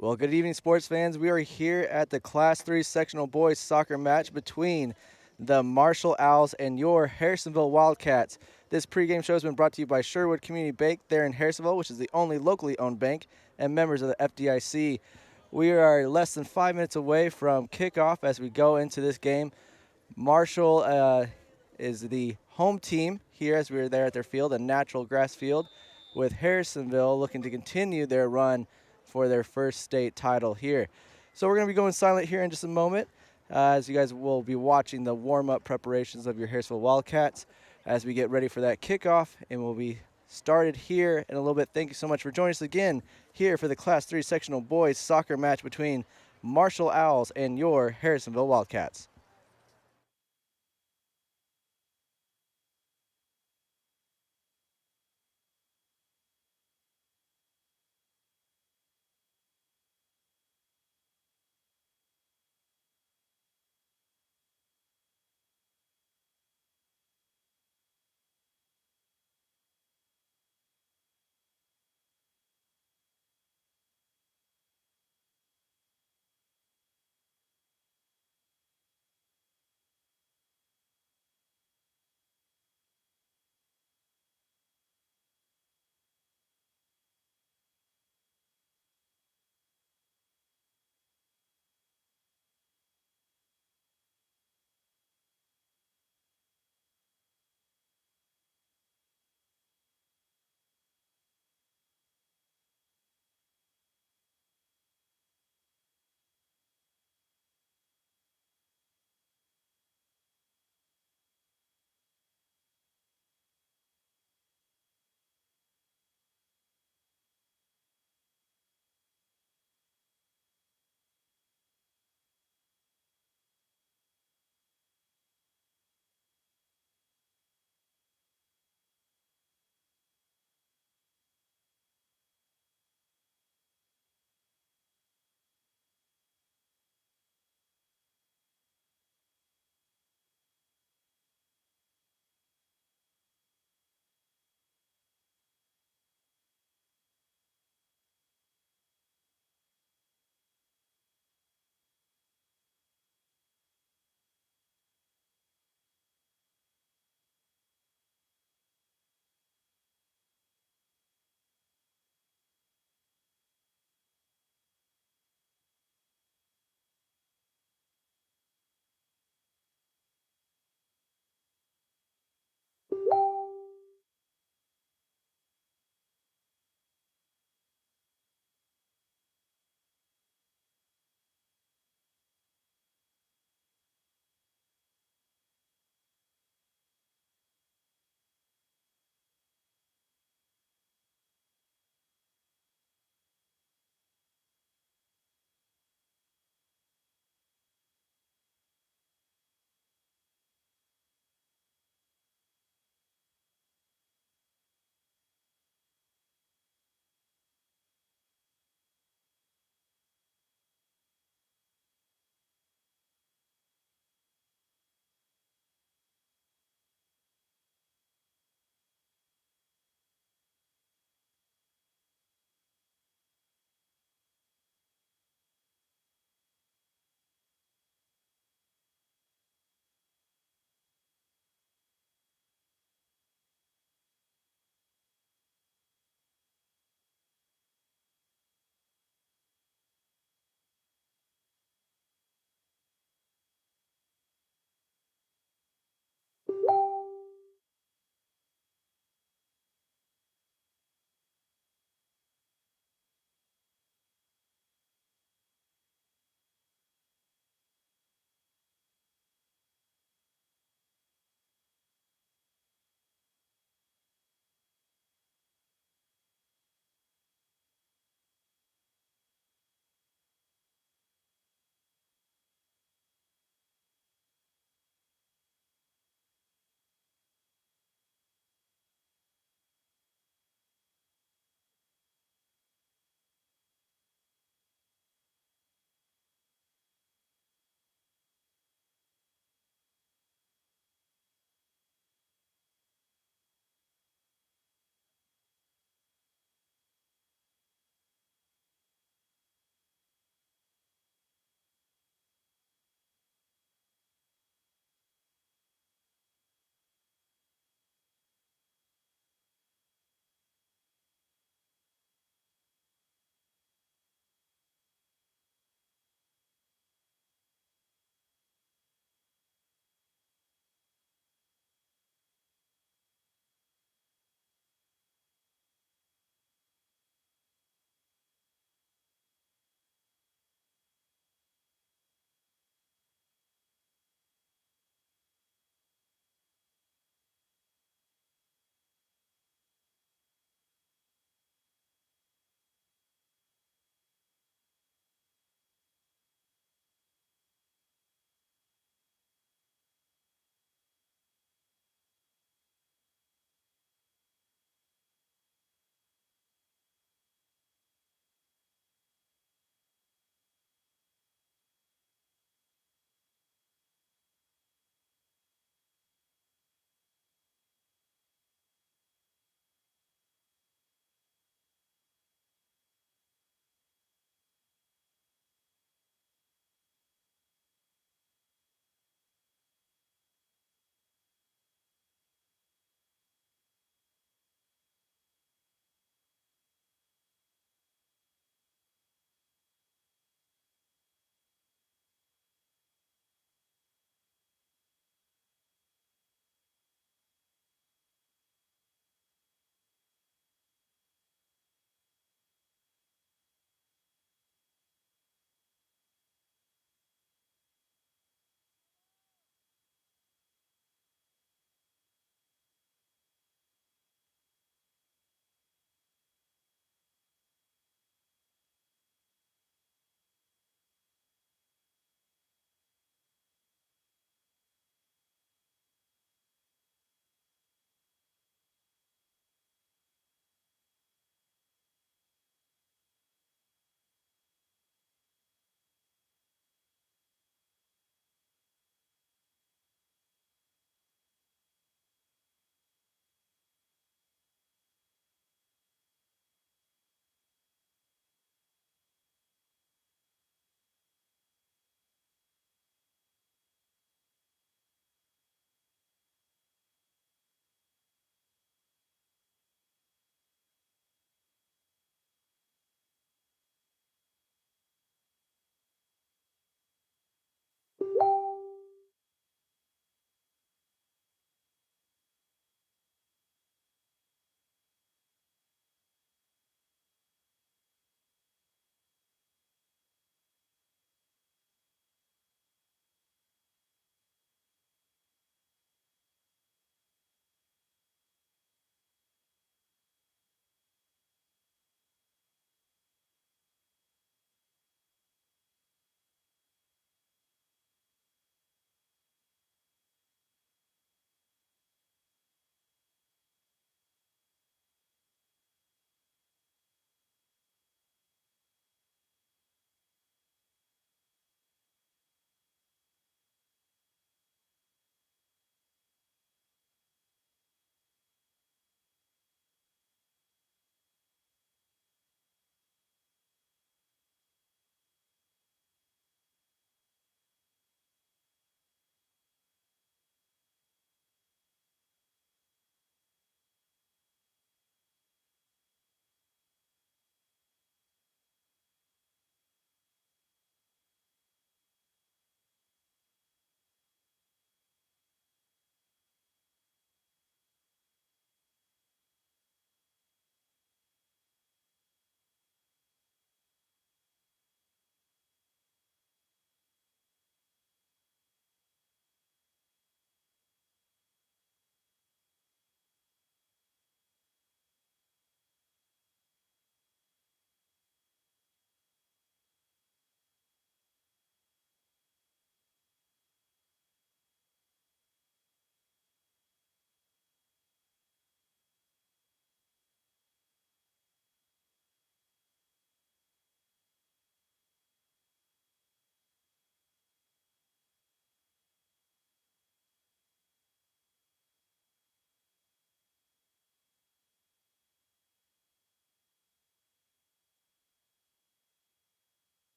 Well, good evening, sports fans. We are here at the Class 3 sectional boys soccer match between the Marshall Owls and your Harrisonville Wildcats. This pregame show has been brought to you by Sherwood Community Bank there in Harrisonville, which is the only locally owned bank, and members of the FDIC. We are less than 5 minutes away from kickoff as we go into this game. Marshall is the home team here as we are there at their field, a natural grass field, with Harrisonville looking to continue their run for their first state title here. So we're going to be going silent here in just a moment as you guys will be watching the warm-up preparations of your Harrisonville Wildcats as we get ready for that kickoff, and we'll be started here in a little bit. Thank you so much for joining us again here for the Class 3 sectional boys soccer match between Marshall Owls and your Harrisonville Wildcats.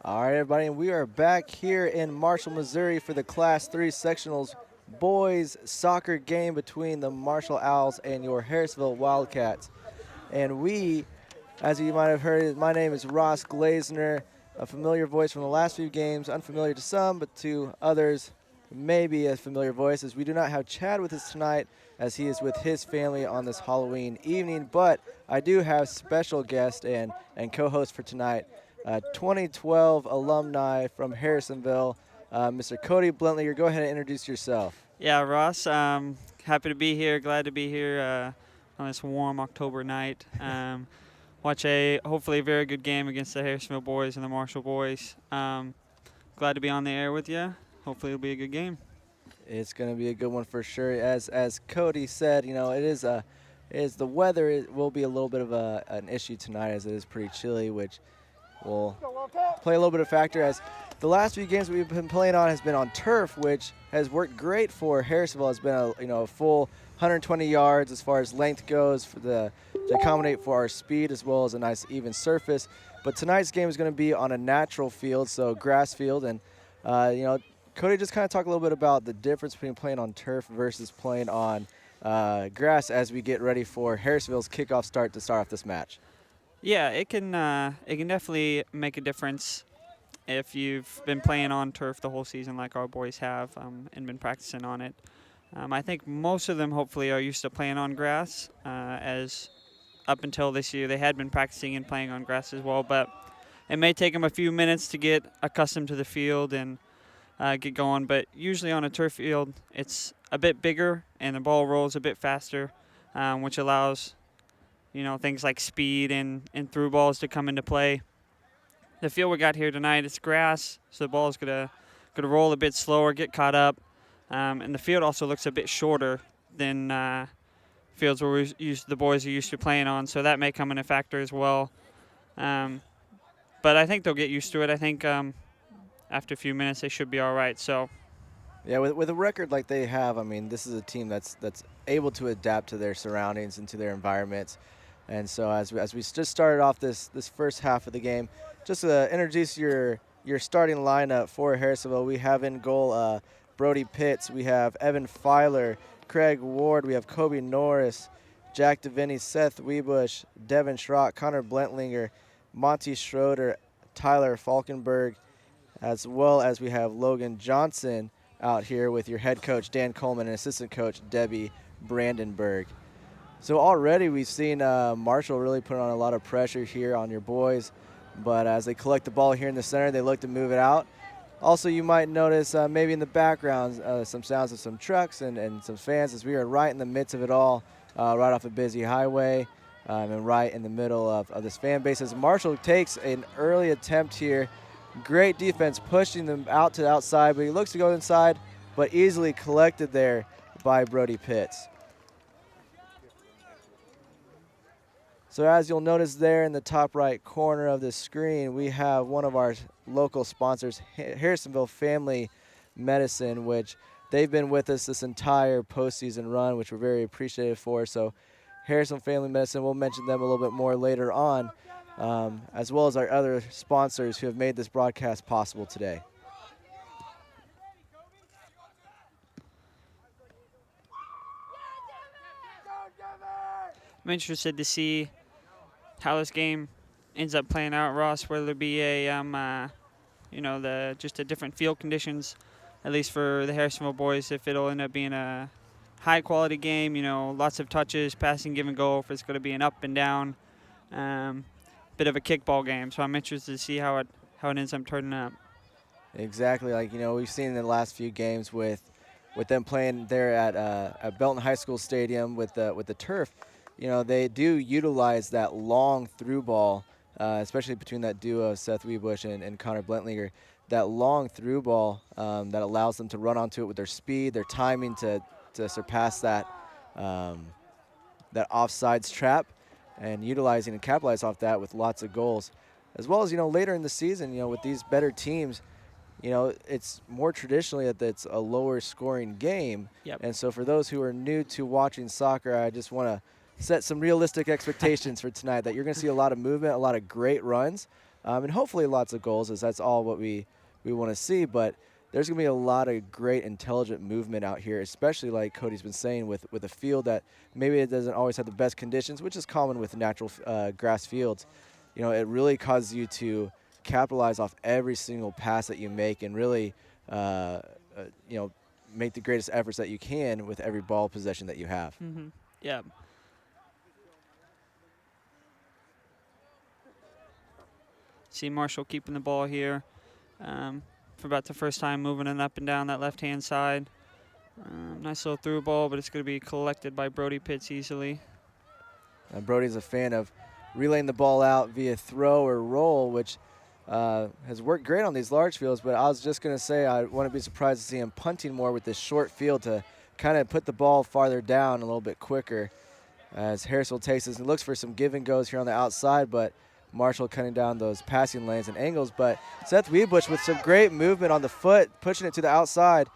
All right, everybody, and we are back here in Marshall, Missouri for the Class 3 Sectionals boys soccer game between the Marshall Owls and your Harrisonville Wildcats. And we, as you might have heard, my name is Ross Glazner, a familiar voice from the last few games, unfamiliar to some, but to others, maybe a familiar voice, as we do not have Chad with us tonight, as he is with his family on this Halloween evening. But I do have special guest and co-host for tonight, 2012 alumni from Harrisonville, Mr. Cody Bluntlinger. Go ahead and introduce yourself. Yeah, Ross, happy to be here. Glad to be here on this warm October night. Watch a hopefully very good game against the Harrisonville boys and the Marshall boys. Glad to be on the air with you. Hopefully it'll be a good game. It's going to be a good one for sure. As Cody said, you know, it is the weather. It will be a little bit of an issue tonight, as it is pretty chilly, which will play a little bit of factor, as the last few games we've been playing on has been on turf, which has worked great for Harrisonville. Has been a full 120 yards as far as length goes to accommodate for our speed, as well as a nice even surface. But tonight's game is going to be on a natural field, so grass field, and Cody, just kind of talk a little bit about the difference between playing on turf versus playing on grass as we get ready for Harrisonville's kickoff start to start off this match. Yeah, it can definitely make a difference if you've been playing on turf the whole season like our boys have and been practicing on it. I think most of them hopefully are used to playing on grass, as up until this year they had been practicing and playing on grass as well, but it may take them a few minutes to get accustomed to the field and get going. But usually on a turf field it's a bit bigger and the ball rolls a bit faster, which allows things like speed and through balls to come into play. The field we got here tonight, it's grass, so the ball is gonna roll a bit slower, get caught up, and the field also looks a bit shorter than fields where the boys are used to playing on, so that may come in a factor as well. But I think they'll get used to it. I think after a few minutes they should be all right. So. Yeah, with a record like they have, I mean, this is a team that's able to adapt to their surroundings and to their environments. And so as we just started off this first half of the game, just to introduce your starting lineup for Harrisonville, we have in goal Brody Pitts, we have Evan Filer, Craig Ward, we have Kobe Norris, Jack DeVinny, Seth Webush, Devin Schrock, Connor Blentlinger, Monty Schroeder, Tyler Falkenberg, as well as we have Logan Johnson out here with your head coach Dan Coleman and assistant coach Debbie Brandenburg. So already we've seen Marshall really put on a lot of pressure here on your boys, but as they collect the ball here in the center, they look to move it out. Also, you might notice maybe in the background some sounds of some trucks and some fans, as we are right in the midst of it all, right off a busy highway, and right in the middle of this fan base, as Marshall takes an early attempt here. Great defense pushing them out to the outside, but he looks to go inside, but easily collected there by Brody Pitts. So as you'll notice there in the top right corner of the screen, we have one of our local sponsors, Harrisonville Family Medicine, which they've been with us this entire postseason run, which we're very appreciative for. So Harrisonville Family Medicine, we'll mention them a little bit more later on, as well as our other sponsors who have made this broadcast possible today. I'm interested to see how this game ends up playing out, Ross, whether it be just a different field conditions, at least for the Harrisonville boys, if it'll end up being a high quality game, lots of touches, passing, give and go, if it's going to be an up and down, bit of a kickball game. So I'm interested to see how it ends up turning up. Exactly, we've seen in the last few games with them playing there at Belton High School Stadium with the turf. They do utilize that long through ball, especially between that duo of Seth Webush and Connor Blentlinger. That long through ball that allows them to run onto it with their speed, their timing to surpass that offsides trap, and utilizing and capitalize off that with lots of goals. As well as, later in the season, with these better teams, it's more traditionally that it's a lower scoring game. Yep. And so for those who are new to watching soccer, I just want to set some realistic expectations for tonight, that you're going to see a lot of movement, a lot of great runs. and hopefully lots of goals, as that's all what we want to see. But there's going to be a lot of great, intelligent movement out here, especially like Cody's been saying with a field that maybe it doesn't always have the best conditions, which is common with natural grass fields. You know, it really causes you to capitalize off every single pass that you make and really, you know, make the greatest efforts that you can with every ball possession that you have. Mm-hmm. Yeah. See Marshall keeping the ball here for about the first time, moving it up and down that left-hand side. Nice little through ball, but it's going to be collected by Brody Pitts easily. And Brody's a fan of relaying the ball out via throw or roll, which has worked great on these large fields. But I was just going to say I wouldn't be surprised to see him punting more with this short field to kind of put the ball farther down a little bit quicker. As Harrisonville takes this and looks for some give and goes here on the outside, but Marshall cutting down those passing lanes and angles. But Seth Weebush with some great movement on the foot, pushing it to the outside.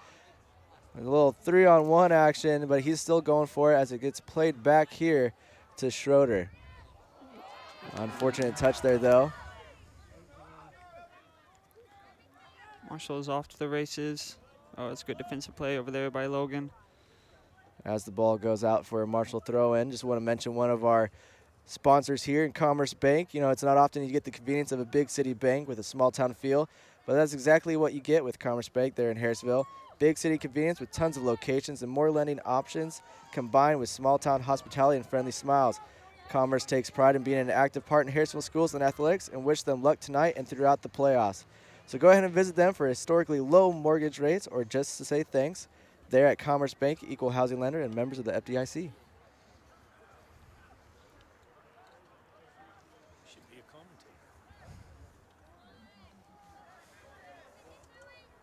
A little 3-on-1 action, but he's still going for it as it gets played back here to Schroeder. Unfortunate touch there, though. Marshall is off to the races. Oh, it's a good defensive play over there by Logan. As the ball goes out for a Marshall throw-in, just want to mention one of our sponsors here in Commerce Bank. You know, it's not often you get the convenience of a big city bank with a small town feel, but that's exactly what you get with Commerce Bank there in Harrisonville. Big city convenience with tons of locations and more lending options combined with small town hospitality and friendly smiles. Commerce takes pride in being an active part in Harrisonville schools and athletics and wish them luck tonight and throughout the playoffs. So go ahead and visit them for historically low mortgage rates or just to say thanks. They're at Commerce Bank, equal housing lender, and members of the FDIC. Should be a commentator.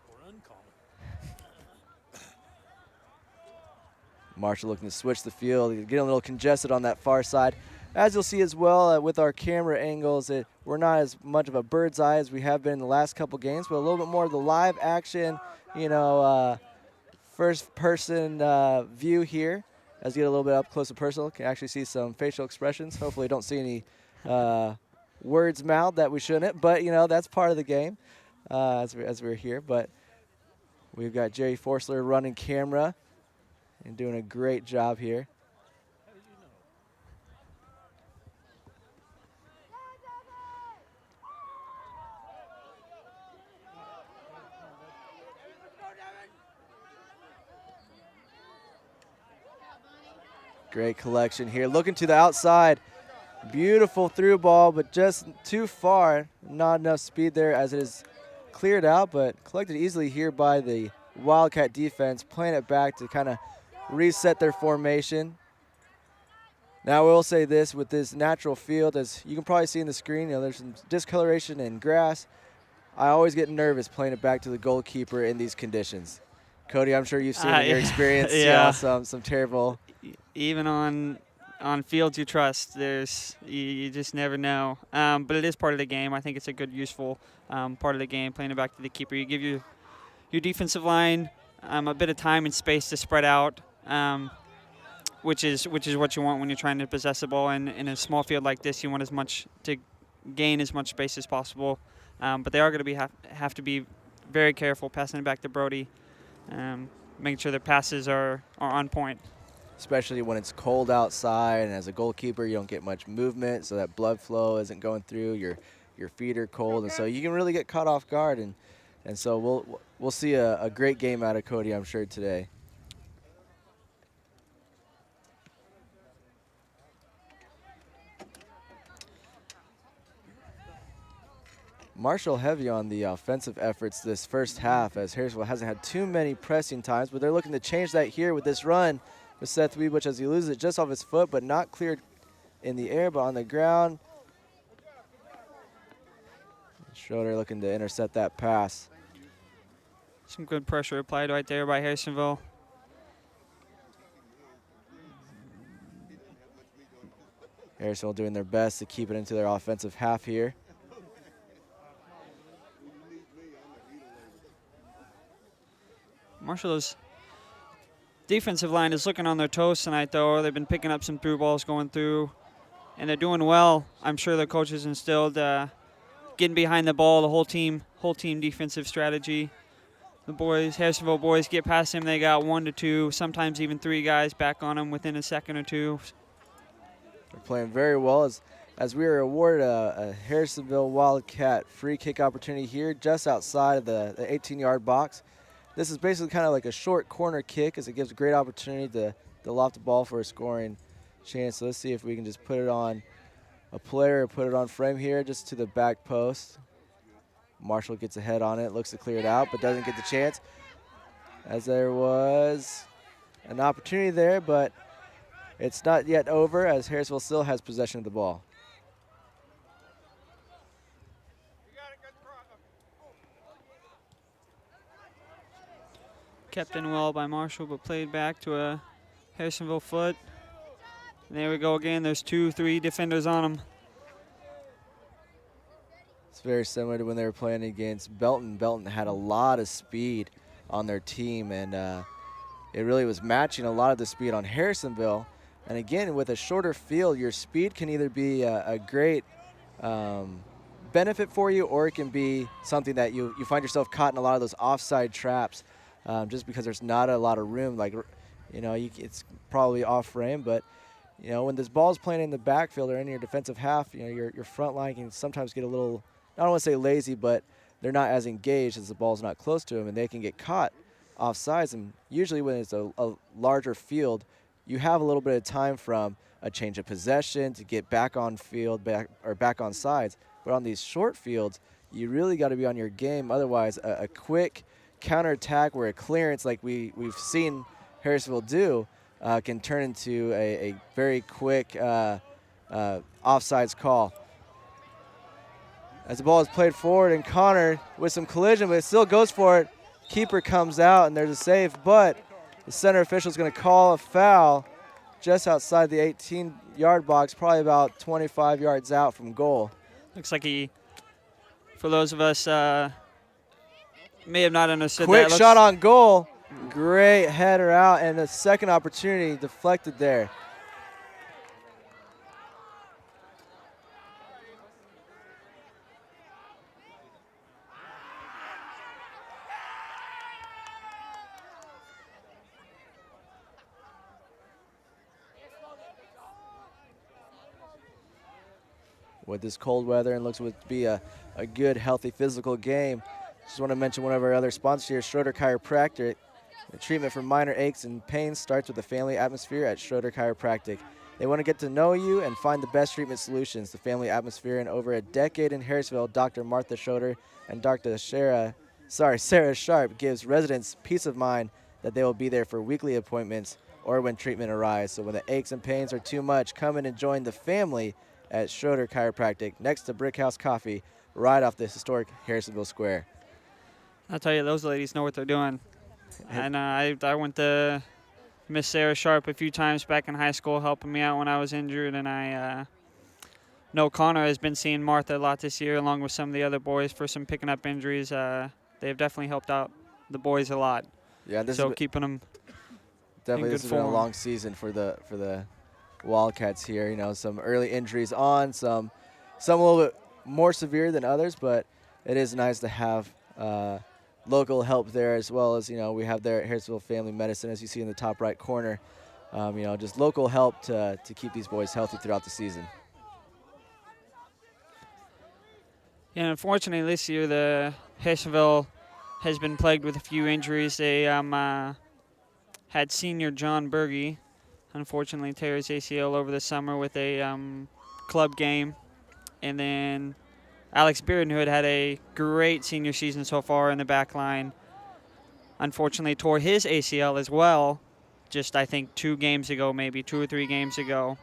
Or uncommon. Marshall looking to switch the field. He's getting a little congested on that far side. As you'll see as well with our camera angles, we're not as much of a bird's eye as we have been in the last couple games, but a little bit more of the live action, you know, first-person view here. As you get a little bit up close and personal, can actually see some facial expressions. Hopefully don't see any words mouthed that we shouldn't, but, you know, that's part of the game as we're here. But we've got Jerry Forsler running camera and doing a great job here. How did you know? Great collection here. Looking to the outside. Beautiful through ball, but just too far. Not enough speed there as it is cleared out, but collected easily here by the Wildcat defense, playing it back to kind of reset their formation. Now, I will say this, with this natural field, as you can probably see in the screen, you know, there's some discoloration in grass. I always get nervous playing it back to the goalkeeper in these conditions. Cody, I'm sure you've seen in your experience, yeah. You know, some terrible. Even on fields you trust, you just never know. But it is part of the game. I think it's a good, useful part of the game, playing it back to the keeper. You give your defensive line a bit of time and space to spread out, which is what you want when you're trying to possess the ball. And in a small field like this, you want as much to gain as much space as possible. But they are going to have to be very careful passing it back to Brody, making sure their passes are on point. Especially when it's cold outside, and as a goalkeeper, you don't get much movement, so that blood flow isn't going through. Your feet are cold, and so you can really get caught off guard. And so we'll see a great game out of Cody, I'm sure, today. Marshall heavy on the offensive efforts this first half, as Harrisonville hasn't had too many pressing times, but they're looking to change that here with this run with Seth Weebush as he loses it just off his foot, but not cleared in the air, but on the ground. Schroeder looking to intercept that pass. Some good pressure applied right there by Harrisonville. Harrisonville doing their best to keep it into their offensive half here. Marshall's defensive line is looking on their toes tonight, though. They've been picking up some through balls going through, and they're doing well. I'm sure the coaches instilled getting behind the ball, the whole team defensive strategy. The boys, Harrisonville boys, get past him. They got 1 to 2, sometimes even 3 guys back on him within a second or two. They're playing very well as we are awarded a Harrisonville Wildcat free kick opportunity here just outside of the 18-yard box. This is basically kind of like a short corner kick as it gives a great opportunity to loft the ball for a scoring chance. So let's see if we can just put it on a player or put it on frame here just to the back post. Marshall gets a head on it, looks to clear it out, but doesn't get the chance. As there was an opportunity there, but it's not yet over as Harrisonville still has possession of the ball. Kept in well by Marshall, but played back to a Harrisonville foot. And there we go again. There's 2-3 defenders on him. It's very similar to when they were playing against Belton. Belton had a lot of speed on their team, and it really was matching a lot of the speed on Harrisonville. And again, with a shorter field, your speed can either be a great benefit for you, or it can be something that you find yourself caught in a lot of those offside traps just because there's not a lot of room. Like, it's probably off frame, but when this ball is playing in the backfield or in your defensive half, your front line can sometimes get a little, I don't want to say lazy, but they're not as engaged as the ball's not close to them, and they can get caught offsides. And usually when it's a larger field, you have a little bit of time from a change of possession to get back on field, back on sides. But on these short fields, you really got to be on your game. Otherwise, a quick counterattack where a clearance like we've seen Harrisonville do can turn into a very quick offsides call. As the ball is played forward, and Connor with some collision, but it still goes for it. Keeper comes out, and there's a save, but the center official is going to call a foul just outside the 18-yard box, probably about 25 yards out from goal. Looks like he, for those of us may have not understood Quick that. shot on goal. Great header out, and a second opportunity deflected there. With this cold weather and looks to be a good, healthy, physical game. Just want to mention one of our other sponsors here, Schroeder Chiropractic. The treatment for minor aches and pains starts with the family atmosphere at Schroeder Chiropractic. They want to get to know you and find the best treatment solutions. The family atmosphere in over a decade in Harrisonville, Dr. Martha Schroeder and Dr. Sarah Sharp gives residents peace of mind that they will be there for weekly appointments or when treatment arrives. So when the aches and pains are too much, come in and join the family at Schroeder Chiropractic next to Brick House Coffee right off the historic Harrisonville Square. I'll tell you, those ladies know what they're doing. And I went to Miss Sarah Sharp a few times back in high school helping me out when I was injured, and I know Connor has been seeing Martha a lot this year along with some of the other boys for some picking up injuries. They've definitely helped out the boys a lot. Yeah, Keeping them definitely in this good has been a form. long season for the Wildcats here. Some early injuries on, some a little bit more severe than others, but it is nice to have local help there, as well as we have there at Harrisonville Family Medicine, as you see in the top right corner. Just local help to keep these boys healthy throughout the season. Yeah, unfortunately this year the Harrisonville has been plagued with a few injuries. They had senior John Berge unfortunately tear his ACL over the summer with a club game, and then Alex Bearden, who had a great senior season so far in the back line, unfortunately tore his ACL as well, just I think 2 games ago, maybe 2 or 3 games ago.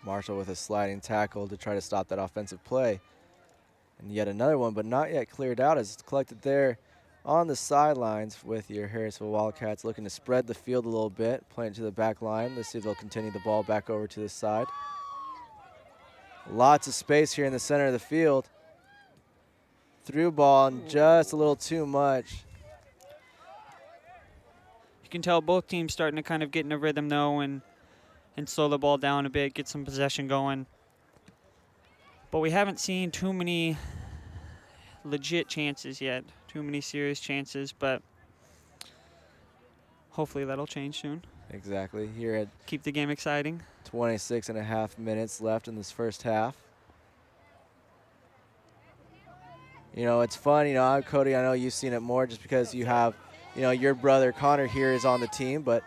Marshall with a sliding tackle to try to stop that offensive play. And yet another one, but not yet cleared out, as it's collected there on the sidelines with your Harrisonville Wildcats looking to spread the field a little bit, playing to the back line. Let's see if they'll continue the ball back over to this side. Lots of space here in the center of the field. Through ball and just a little too much. You can tell both teams starting to kind of get in a rhythm though and slow the ball down a bit, get some possession going. but we haven't seen too many legit chances yet, too many serious chances, but hopefully that'll change soon. Exactly. Here at Keep the game exciting. 26 and a half minutes left in this first half. You know, it's fun. You know, Cody, I know you've seen it more just because you have, you know, your brother Connor here is on the team. But,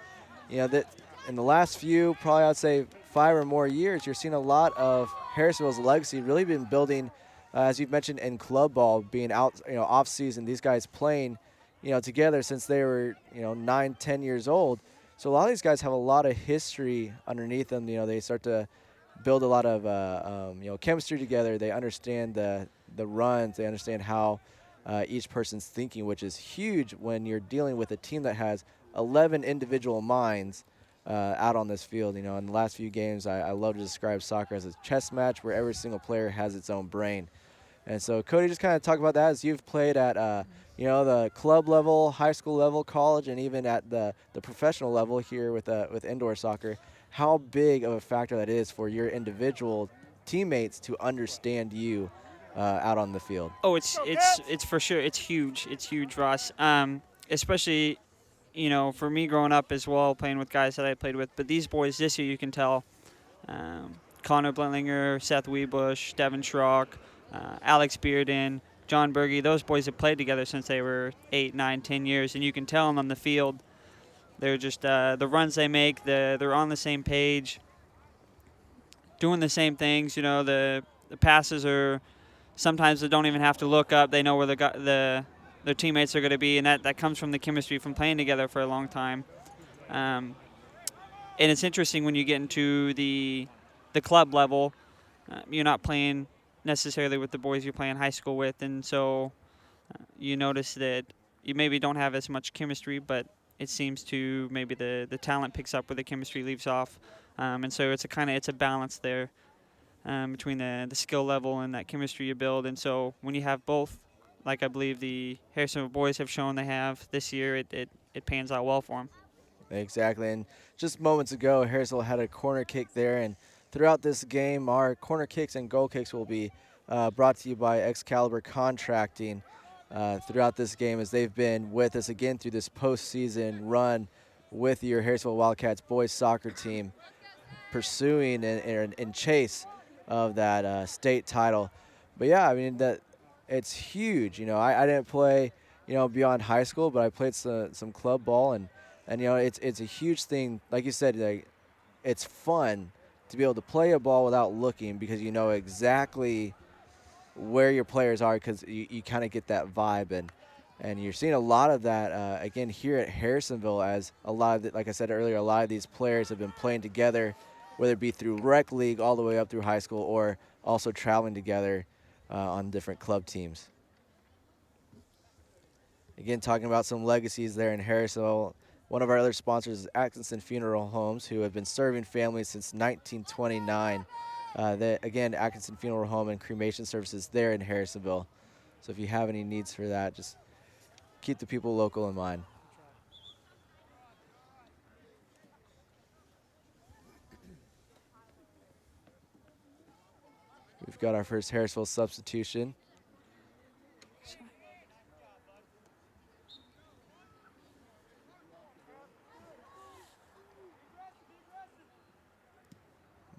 you know, that in the last few, probably I'd say 5 or more years, you're seeing a lot of Harrisonville's legacy really been building, as you've mentioned, in club ball, being out, you know, off season. These guys playing, you know, together since they were, you know, 9, 10 years old. So a lot of these guys have a lot of history underneath them. You know, they start to build a lot of you know, chemistry together. They understand the runs. They understand how each person's thinking, which is huge when you're dealing with a team that has 11 individual minds out on this field. You know, in the last few games, I love to describe soccer as a chess match where every single player has its own brain. And so, Cody, just kind of talk about that as you've played at, you know, the club level, high school level, college, and even at the professional level here with indoor soccer. How big of a factor that is for your individual teammates to understand you out on the field. Oh, it's for sure. It's huge. It's huge, Ross. Especially, you know, for me growing up as well, playing with guys that I played with. But these boys this year, you can tell, Connor Blentlinger, Seth Webush, Devin Schrock, Alex Bearden, John Berge. Those boys have played together since they were 8, 9, 10 years, and you can tell them on the field. They're just the runs they make. They're on the same page, doing the same things. You know, the passes are. Sometimes they don't even have to look up. They know where their teammates are going to be, and that comes from the chemistry from playing together for a long time. And it's interesting when you get into the club level, you're not playing necessarily with the boys you're playing high school with, and so you notice that you maybe don't have as much chemistry, but it seems to maybe the talent picks up where the chemistry leaves off, and so it's a balance there. Between the skill level and that chemistry you build. And so when you have both, like I believe the Harrisonville boys have shown they have this year, it pans out well for them. Exactly, and just moments ago, Harrisonville had a corner kick there, and throughout this game, our corner kicks and goal kicks will be brought to you by Excalibur Contracting throughout this game as they've been with us again through this postseason run with your Harrisonville Wildcats boys soccer team, pursuing and chase of that state title. But yeah, I mean, that it's huge. You know, I didn't play, you know, beyond high school, but I played some club ball, and you know, it's a huge thing. Like you said, like, it's fun to be able to play a ball without looking because you know exactly where your players are because you kind of get that vibe, and you're seeing a lot of that again here at Harrisonville as a lot of like I said earlier, a lot of these players have been playing together, whether it be through rec league all the way up through high school or also traveling together on different club teams. Again, talking about some legacies there in Harrisonville. One of our other sponsors is Atkinson Funeral Homes, who have been serving families since 1929. Again, Atkinson Funeral Home and cremation services there in Harrisonville. So if you have any needs for that, just keep the people local in mind. We've got our first Harrisville substitution.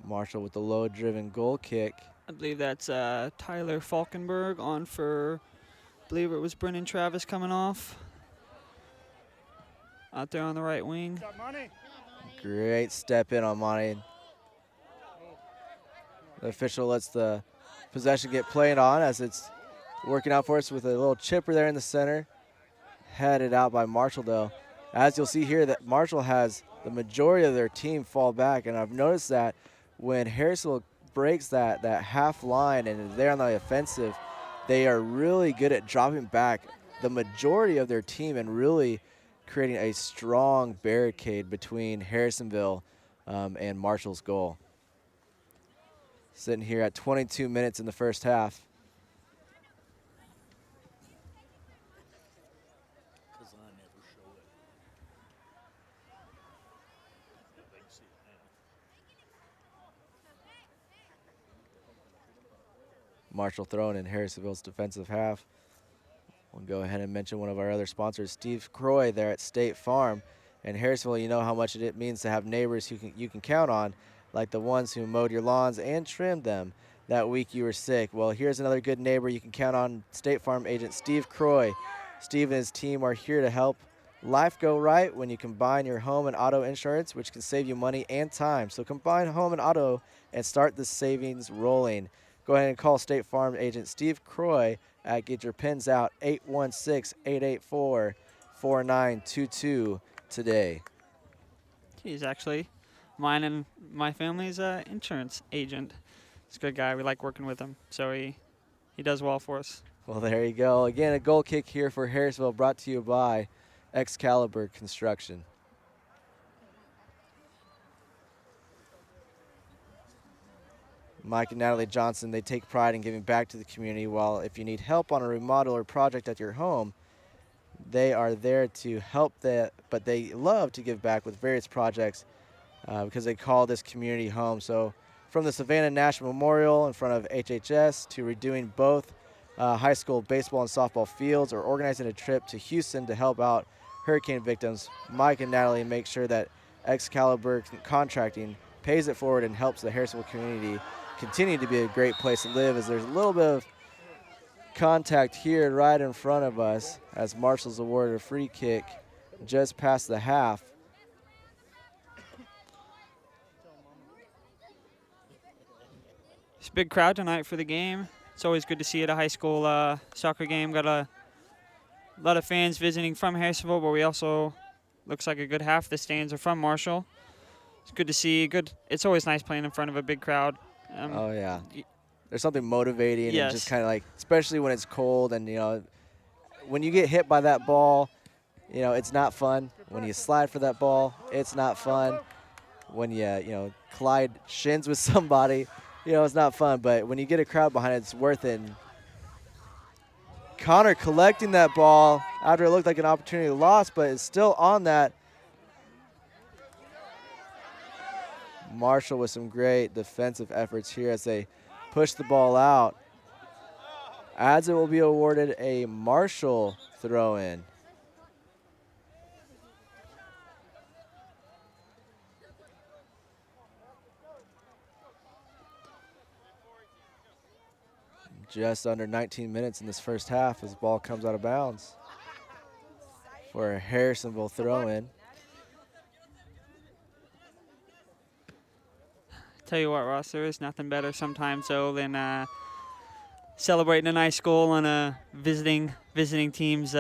Marshall with the low-driven goal kick. I believe that's Tyler Falkenberg on for, I believe it was Brennan Travis coming off. Out there on the right wing. Great step in on Monty. The official lets the possession get played on as it's working out for us with a little chipper there in the center. Headed out by Marshall, though. As you'll see here, that Marshall has the majority of their team fall back, and I've noticed that when Harrisville breaks that half line and they're on the offensive, they are really good at dropping back the majority of their team and really creating a strong barricade between Harrisonville and Marshall's goal. Sitting here at 22 minutes in the first half. Because I never show it. Yeah, they can see it now. Marshall throwing in Harrisonville's defensive half. We'll go ahead and mention one of our other sponsors, Steve Croy there at State Farm. In Harrisonville, you know how much it means to have neighbors you can count on, like the ones who mowed your lawns and trimmed them that week you were sick. Well, here's another good neighbor you can count on, State Farm agent Steve Croy. Steve and his team are here to help life go right when you combine your home and auto insurance, which can save you money and time. So combine home and auto and start the savings rolling. Go ahead and call State Farm agent Steve Croy at Get Your Pins Out 816-884-4922 today. He's actually mine and my family's insurance agent. He's a good guy. We like working with him, so he does well for us. Well, there you go. Again, a goal kick here for Harrisonville, brought to you by Excalibur Construction. Mike and Natalie Johnson, they take pride in giving back to the community, while if you need help on a remodel or project at your home, they are there to help that, but they love to give back with various projects because they call this community home. So from the Savannah National Memorial in front of HHS to redoing both high school baseball and softball fields, or organizing a trip to Houston to help out hurricane victims, Mike and Natalie make sure that Excalibur Contracting pays it forward and helps the Harrisonville community continue to be a great place to live, as there's a little bit of contact here right in front of us as Marshall's awarded a free kick just past the half. It's a big crowd tonight for the game. It's always good to see at a high school soccer game. Got a lot of fans visiting from Harrisonville, but we also, looks like a good half of the stands are from Marshall. It's good to see. It's always nice playing in front of a big crowd. Oh, yeah. There's something motivating, yes. And just kind of like, especially when it's cold and, when you get hit by that ball, it's not fun. When you slide for that ball, it's not fun. When you collide shins with somebody, it's not fun. But when you get a crowd behind it, it's worth it. And Connor collecting that ball after it looked like an opportunity lost, but it's still on that. Marshall with some great defensive efforts here as they push the ball out. As it will be awarded a Marshall throw-in. Just under 19 minutes in this first half as the ball comes out of bounds for a Harrisonville throw-in. Tell you what, Ross, there is nothing better sometimes though than celebrating a nice goal on a visiting team's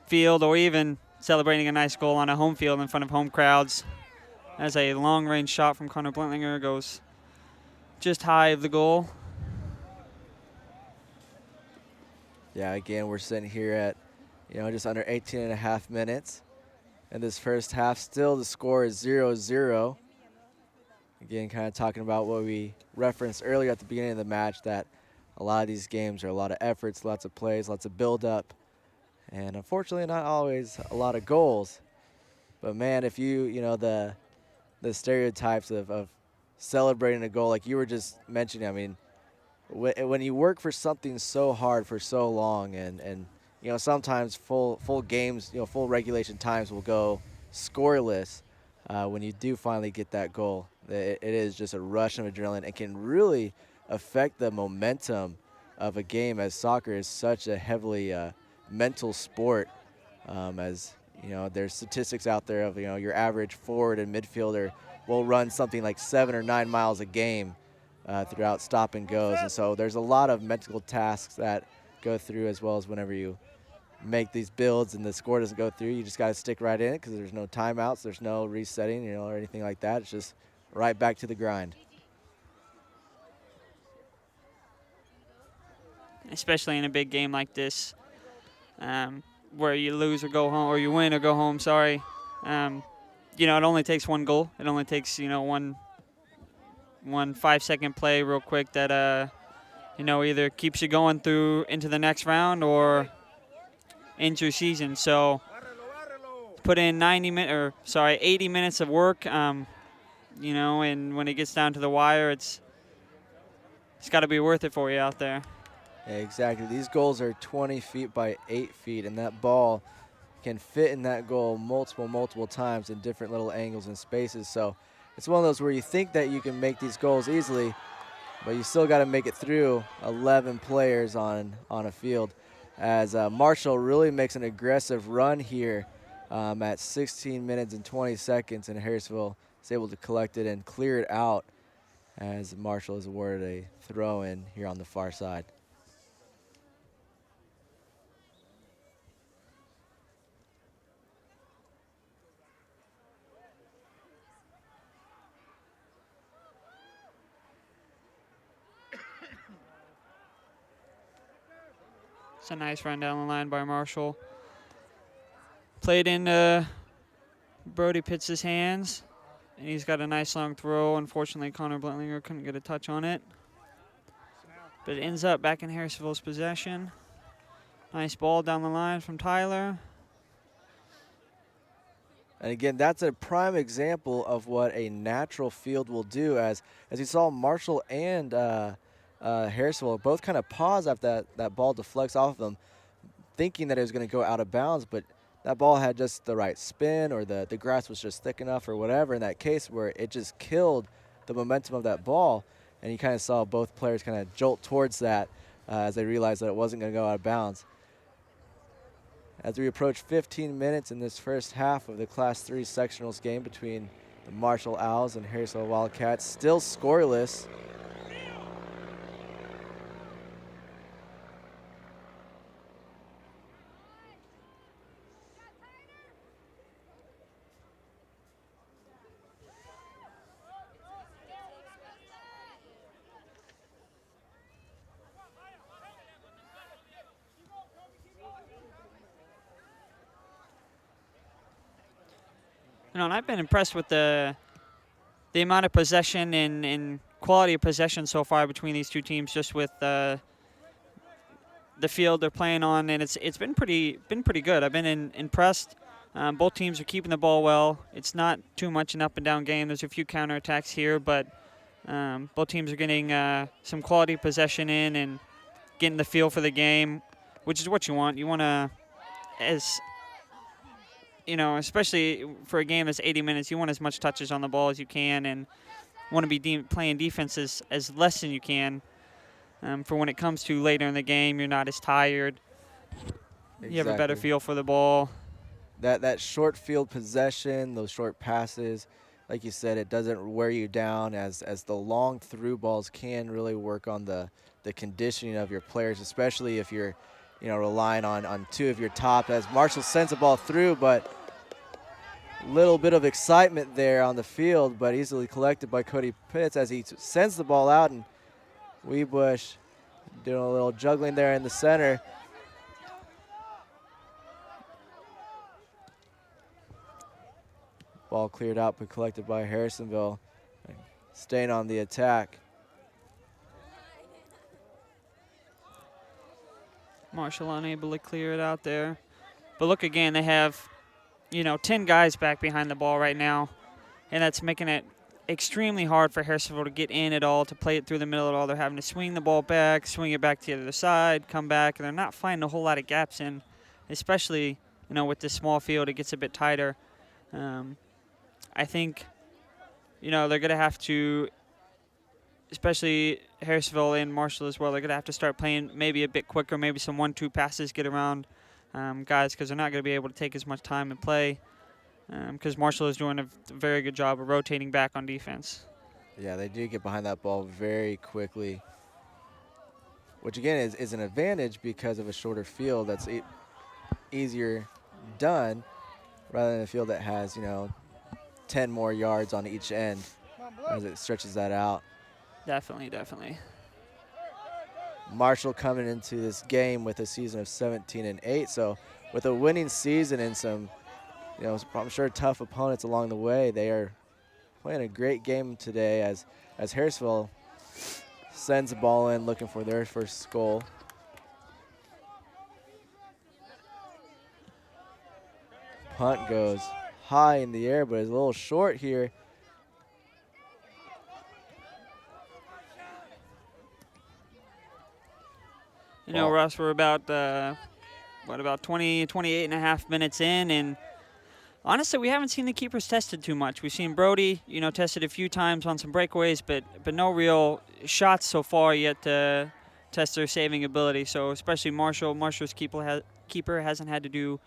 field, or even celebrating a nice goal on a home field in front of home crowds. As a long-range shot from Connor Blentlinger goes just high of the goal. Yeah, again, we're sitting here at, just under 18 and a half minutes. And this first half, still the score is 0-0. Again, kind of talking about what we referenced earlier at the beginning of the match, that a lot of these games are a lot of efforts, lots of plays, lots of build-up, and unfortunately not always a lot of goals. But, man, if the stereotypes of celebrating a goal, like you were just mentioning, I mean, when you work for something so hard for so long, and sometimes full games, full regulation times will go scoreless, when you do finally get that goal, it is just a rush of adrenaline and can really affect the momentum of a game, as soccer is such a heavily mental sport. As there's statistics out there of your average forward and midfielder will run something like 7 or 9 miles a game throughout stop and goes, and so there's a lot of mental tasks that go through, as well as whenever you make these builds and the score doesn't go through, you just got to stick right in it, because there's no timeouts, there's no resetting, or anything like that. It's just right back to the grind. Especially in a big game like this, where you lose or go home, or you win or go home, sorry. It only takes one goal. It only takes, one 5-second play real quick that, either keeps you going through into the next round or ends your season. So put in 80 minutes of work, and when it gets down to the wire, it's it's got to be worth it for you out there. Yeah, exactly. These goals are 20 feet by 8 feet, and that ball can fit in that goal multiple times in different little angles and spaces. So it's one of those where you think that you can make these goals easily, but you still got to make it through 11 players on a field. As Marshall really makes an aggressive run here at 16 minutes and 20 seconds, and Harrisonville is able to collect it and clear it out as Marshall is awarded a throw-in here on the far side. It's a nice run down the line by Marshall. Played in Brody Pitts' hands, and he's got a nice long throw. Unfortunately, Connor Blentlinger couldn't get a touch on it. But it ends up back in Harrisonville's possession. Nice ball down the line from Tyler. And again, that's a prime example of what a natural field will do. As you saw, Marshall and Harrisonville both kind of pause after that ball deflects off of them, thinking that it was going to go out of bounds, but that ball had just the right spin, or the grass was just thick enough or whatever in that case, where it just killed the momentum of that ball. And you kind of saw both players kind of jolt towards that as they realized that it wasn't going to go out of bounds. As we approach 15 minutes in this first half of the Class 3 sectionals game between the Marshall Owls and Harrisonville Wildcats, still scoreless. You know, and I've been impressed with the amount of possession and quality of possession so far between these two teams, just with the field they're playing on, and it's been pretty good. I've been impressed. Both teams are keeping the ball well. It's not too much an up and down game. There's a few counterattacks here, but both teams are getting some quality possession in and getting the feel for the game, which is what you want. You want to, as you know, especially for a game that's 80 minutes, you want as much touches on the ball as you can, and want to be playing defense as less than you can. For when it comes to later in the game, you're not as tired. Exactly. You have a better feel for the ball. That short field possession, those short passes, like you said, it doesn't wear you down as the long through balls can really work on the conditioning of your players, especially if you're, you know, relying on two of your top. As Marshall sends the ball through, but little bit of excitement there on the field, but easily collected by Cody Pitts as he sends the ball out, and Weebush doing a little juggling there in the center. Ball cleared out but collected by Harrisonville, staying on the attack. Marshall unable to clear it out there. But look again, they have, 10 guys back behind the ball right now, and that's making it extremely hard for Harrisonville to get in at all, to play it through the middle at all. They're having to swing the ball back, swing it back to the other side, come back, and they're not finding a whole lot of gaps in, especially, with this small field. It gets a bit tighter. I think, they're going to have to, especially Harrisonville and Marshall as well, they're going to have to start playing maybe a bit quicker, maybe some 1-2 passes, get around guys, because they're not going to be able to take as much time and play, because Marshall is doing a very good job of rotating back on defense. Yeah, they do get behind that ball very quickly, which again is an advantage because of a shorter field that's easier done rather than a field that has, 10 more yards on each end as it stretches that out. Definitely. Marshall coming into this game with a season of 17-8, so with a winning season and some, I'm sure tough opponents along the way, they are playing a great game today as Harrisonville sends the ball in looking for their first goal. Punt goes high in the air, but is a little short here. You know, Russ, we're about, about 28 and a half minutes in, and honestly, we haven't seen the keepers tested too much. We've seen Brody, tested a few times on some breakaways, but no real shots so far yet to test their saving ability. So especially Marshall's keeper hasn't had to do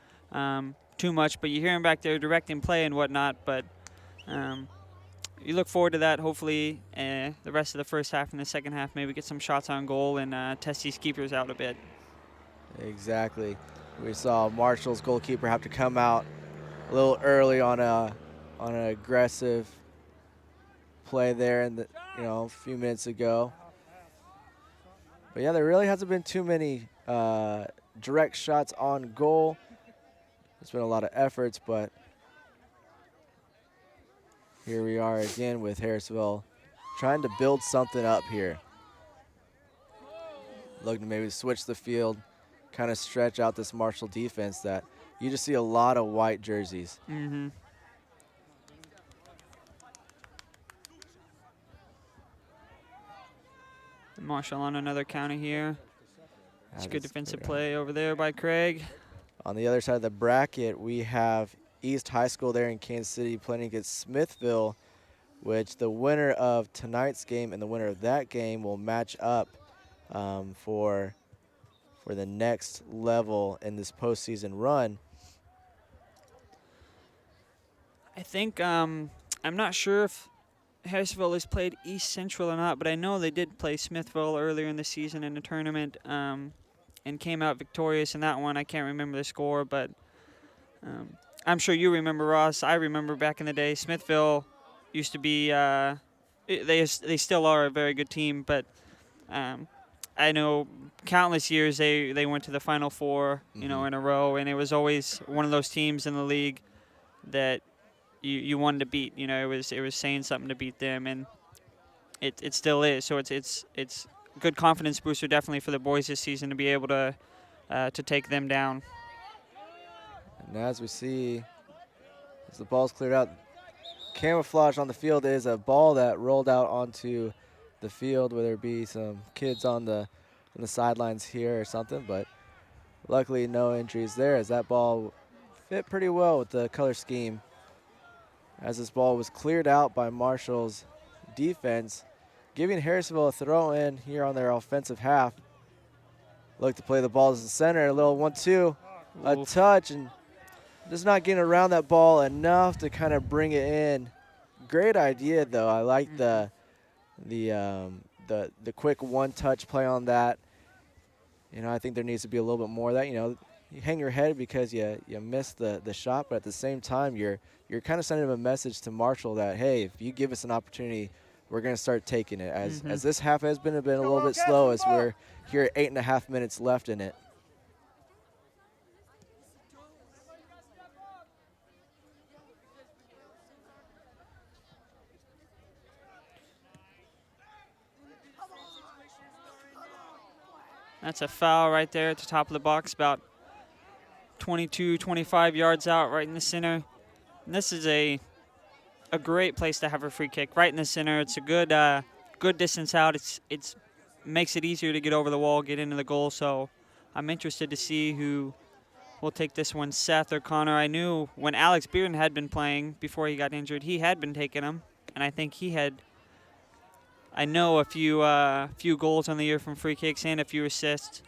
too much, but you hear him back there directing play and whatnot. But you look forward to that. Hopefully, the rest of the first half and the second half, maybe get some shots on goal and test these keepers out a bit. Exactly. We saw Marshall's goalkeeper have to come out a little early on an aggressive play there a few minutes ago. But yeah, there really hasn't been too many direct shots on goal. There's been a lot of efforts, but here we are again with Harrisonville trying to build something up here. Looking to maybe switch the field, kind of stretch out this Marshall defense that you just see a lot of white jerseys. Mm-hmm. Marshall on another counter here. It's good defensive play over there by Craig. On the other side of the bracket, we have East High School there in Kansas City playing against Smithville, which the winner of tonight's game and the winner of that game will match up for the next level in this postseason run. I think I'm not sure if Harrisonville has played East Central or not, but I know they did play Smithville earlier in the season in a tournament and came out victorious in that one. I can't remember the score, but I'm sure you remember, Ross. I remember back in the day, Smithville used to be they still are a very good team, but I know countless years they went to the Final Four, in a row, and it was always one of those teams in the league that you wanted to beat. It was saying something to beat them, and it still is. So it's a good confidence booster definitely for the boys this season to be able to take them down. And as we see, as the ball's cleared out, camouflage on the field is a ball that rolled out onto the field, whether it be some kids on the sidelines here or something, but luckily no injuries there as that ball fit pretty well with the color scheme. As this ball was cleared out by Marshall's defense, giving Harrisonville a throw in here on their offensive half. Look to play the ball to the center, a little 1-2, a touch, and just not getting around that ball enough to kind of bring it in. Great idea though. I like the quick one-touch play on that. I think there needs to be a little bit more of that. You hang your head because you missed the shot, but at the same time you're kind of sending a message to Marshall that, hey, if you give us an opportunity, we're going to start taking it. As this half has been a little bit slow as we're here at 8.5 minutes left in it. That's a foul right there at the top of the box, about 22, 25 yards out, right in the center. And this is a great place to have a free kick, right in the center. It's a good distance out. It's makes it easier to get over the wall, get into the goal. So I'm interested to see who will take this one, Seth or Connor. I knew when Alex Bearden had been playing before he got injured, he had been taking them, and I think he had, I know, a few goals on the year from free kicks and a few assists.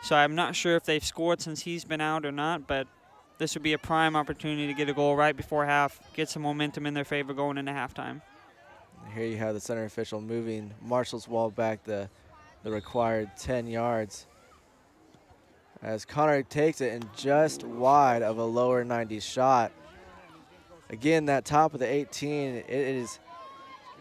So I'm not sure if they've scored since he's been out or not, but this would be a prime opportunity to get a goal right before half, get some momentum in their favor going into halftime. Here you have the center official moving Marshall's wall back the required 10 yards. As Connor takes it and just wide of a lower 90s shot. Again, that top of the 18,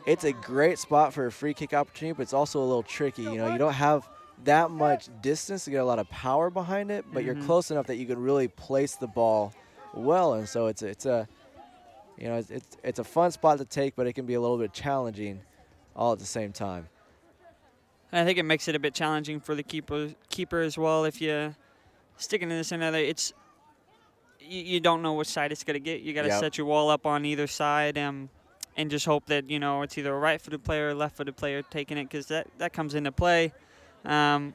it's a great spot for a free kick opportunity, but it's also a little tricky. You don't have that much distance to get a lot of power behind it, but you're close enough that you can really place the ball well, and so it's a fun spot to take, but it can be a little bit challenging all at the same time. And I think it makes it a bit challenging for the keeper as well. If you stick it in the center, you don't know which side it's going to get. You got to set your wall up on either side and just hope that it's either a right-footed player or left-footed player taking it, because that comes into play. And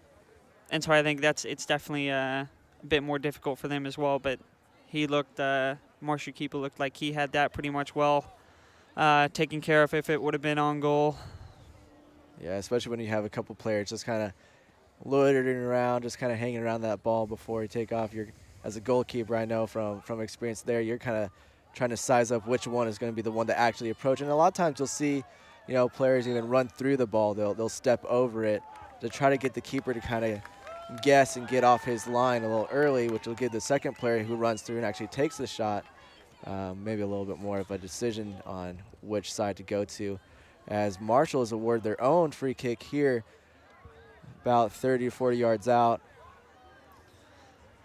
so I think it's definitely a bit more difficult for them as well. But he looked, Marshall keeper looked like he had that pretty much well taken care of if it would have been on goal. Yeah, especially when you have a couple players just kind of loitering around, just kind of hanging around that ball before you take off. As a goalkeeper, I know from experience there, you're kind of trying to size up which one is going to be the one to actually approach. And a lot of times you'll see, players even run through the ball. They'll step over it to try to get the keeper to kind of guess and get off his line a little early, which will give the second player who runs through and actually takes the shot maybe a little bit more of a decision on which side to go to. As Marshall is awarded their own free kick here about 30 or 40 yards out.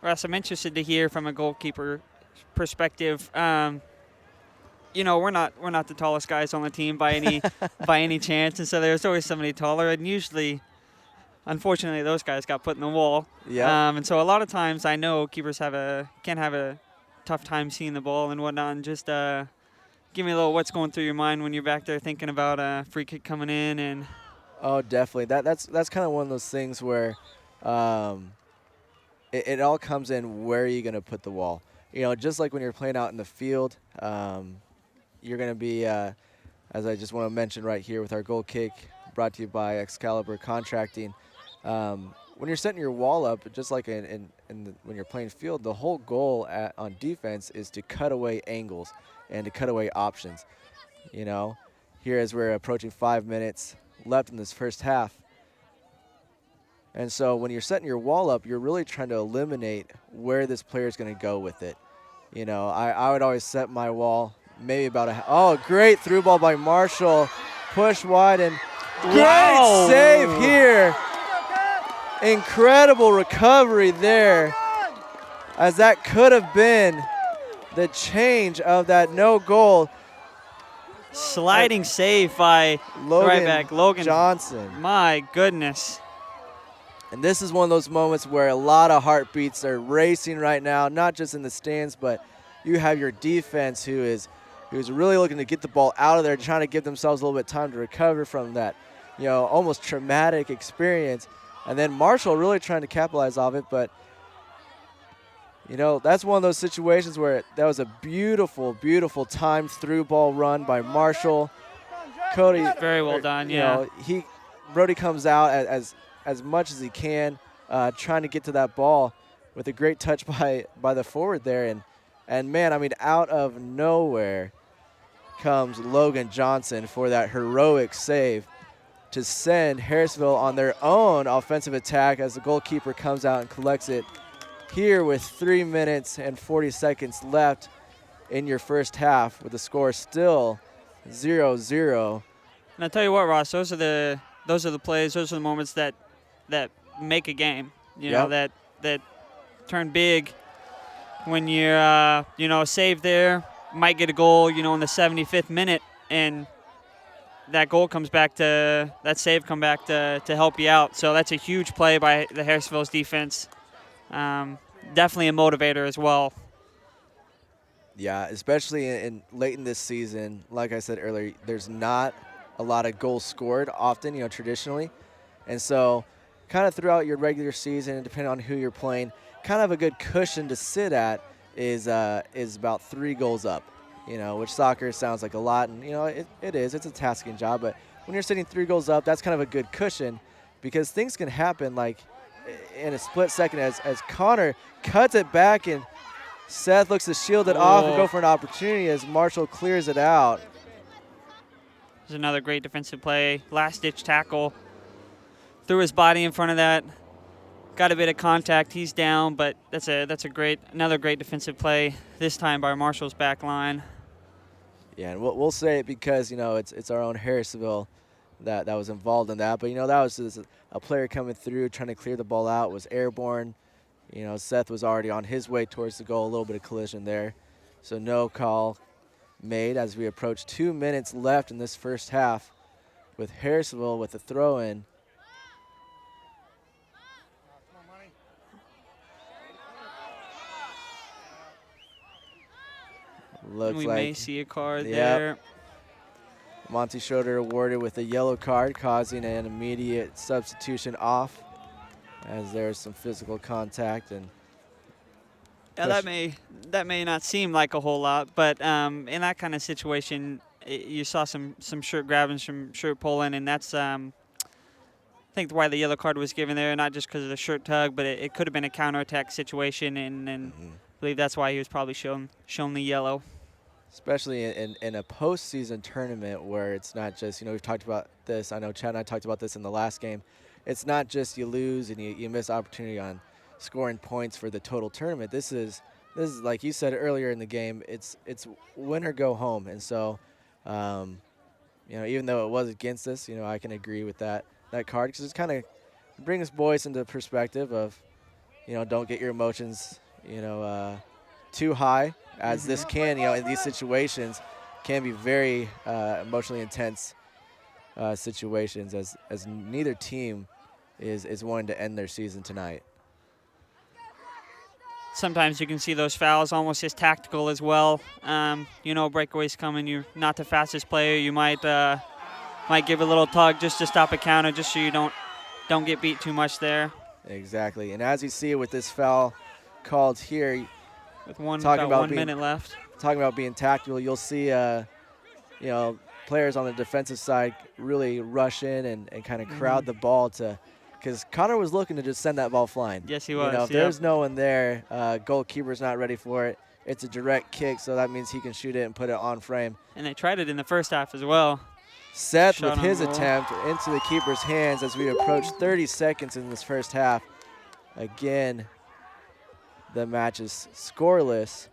Russ, I'm interested to hear from a goalkeeper perspective. We're not the tallest guys on the team by any chance, and so there's always somebody taller. And usually, unfortunately, those guys got put in the wall. Yeah. And so a lot of times, I know keepers can have a tough time seeing the ball and whatnot. And just give me a little what's going through your mind when you're back there thinking about a free kick coming in and. Oh, definitely. That's kind of one of those things where it all comes in where are you going to put the wall. Just like when you're playing out in the field, you're going to be, as I just want to mention right here with our goal kick brought to you by Excalibur Contracting, when you're setting your wall up, just like when you're playing field, the whole goal on defense is to cut away angles and to cut away options. Here as we're approaching 5 minutes left in this first half. And so when you're setting your wall up, you're really trying to eliminate where this player is going to go with it. I would always set my wall maybe about great through ball by Marshall. Push wide and great save here. Incredible recovery there, as that could have been the change of that no goal. Sliding save by right back Logan Johnson. My goodness. And this is one of those moments where a lot of heartbeats are racing right now, not just in the stands, but you have your defense who's really looking to get the ball out of there, trying to give themselves a little bit of time to recover from that, almost traumatic experience. And then Marshall really trying to capitalize off it, but that's one of those situations where that was a beautiful, beautiful timed through ball run by Marshall. Cody, very well done. Yeah, Brody comes out as much as he can, trying to get to that ball with a great touch by the forward there, and man, I mean, out of nowhere comes Logan Johnson for that heroic save to send Harrisonville on their own offensive attack as the goalkeeper comes out and collects it here with 3 minutes and 40 seconds left in your first half, with the score still 0-0. And I tell you what, Ross, those are the plays, those are the moments that make a game. That turn big when you're save there, might get a goal, in the 75th minute, and that goal comes back to that save come back to help you out. So that's a huge play by the Harrisonville's defense. Definitely a motivator as well. Yeah, especially in late in this season. Like I said earlier, there's not a lot of goals scored often, traditionally. And so kind of throughout your regular season, depending on who you're playing, kind of a good cushion to sit at is about 3 goals up, which soccer sounds like a lot. And, it is. It's a tasking job. But when you're sitting 3 goals up, that's kind of a good cushion, because things can happen like in a split second as Connor cuts it back and Seth looks to shield it off and go for an opportunity as Marshall clears it out. There's another great defensive play. Last-ditch tackle. Threw his body in front of that. Got a bit of contact. He's down, but that's another great defensive play, this time by Marshall's back line. Yeah, and we'll say it because, it's our own Harrisonville that was involved in that. But, that was just a player coming through, trying to clear the ball out, was airborne. Seth was already on his way towards the goal, a little bit of collision there. So no call made as we approach 2 minutes left in this first half, with Harrisonville with a throw-in. Looks we like may see a card there. Monty Schroeder awarded with a yellow card, causing an immediate substitution off. as there's some physical contact and Yeah, that may not seem like a whole lot, but in that kind of situation, you saw some shirt grabbing, some shirt pulling, and that's I think why the yellow card was given there, not just because of the shirt tug, but it could have been a counterattack situation, and I believe that's why he was probably shown the yellow. especially in a postseason tournament where it's not just, we've talked about this. I know Chad and I talked about this in the last game. It's not just you lose and you miss opportunity on scoring points for the total tournament. This is like you said earlier in the game. It's win or go home, and so even though it was against us, I can agree with that card because it's kind of brings boys into perspective of don't get your emotions too high, as this can, in these situations, can be very emotionally intense situations, as neither team is wanting to end their season tonight. Sometimes you can see those fouls almost as tactical as well. Breakaways coming. You're not the fastest player. You might give a little tug just to stop a counter, just so you don't get beat too much there. Exactly, and as you see with this foul called here, with about 1 minute left. Talking about being tactical, you'll see players on the defensive side really rush in and kind of crowd the ball because Connor was looking to just send that ball flying. Yes, he was. If there's no one there, goalkeeper's not ready for it. It's a direct kick, so that means he can shoot it and put it on frame. And they tried it in the first half as well. Seth with his attempt into the keeper's hands as we approach 30 seconds in this first half. Again, the match is scoreless.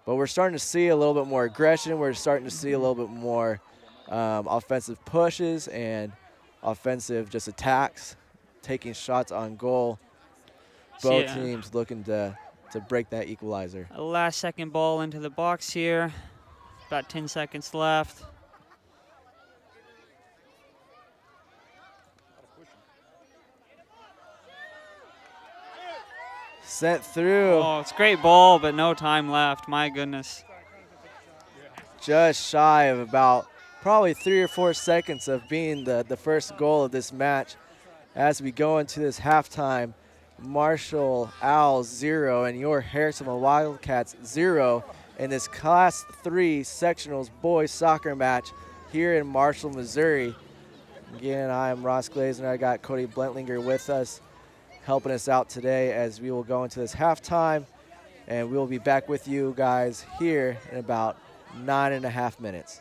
But we're starting to see a little bit more aggression. We're starting to see a little bit more offensive pushes and offensive just attacks, taking shots on goal. Both teams looking to break that equalizer. A last-second ball into the box here. About 10 seconds left. Sent through. Oh, it's a great ball, but no time left. My goodness. Just shy of about probably 3 or 4 seconds of being the first goal of this match. As we go into this halftime, Marshall Owls 0 and your Harrisonville Wildcats 0 in this Class 3 Sectionals boys soccer match here in Marshall, Missouri. Again, I am Ross Glazer. I got Cody Blentlinger with us, helping us out today as we will go into this halftime, and we will be back with you guys here in about 9.5 minutes.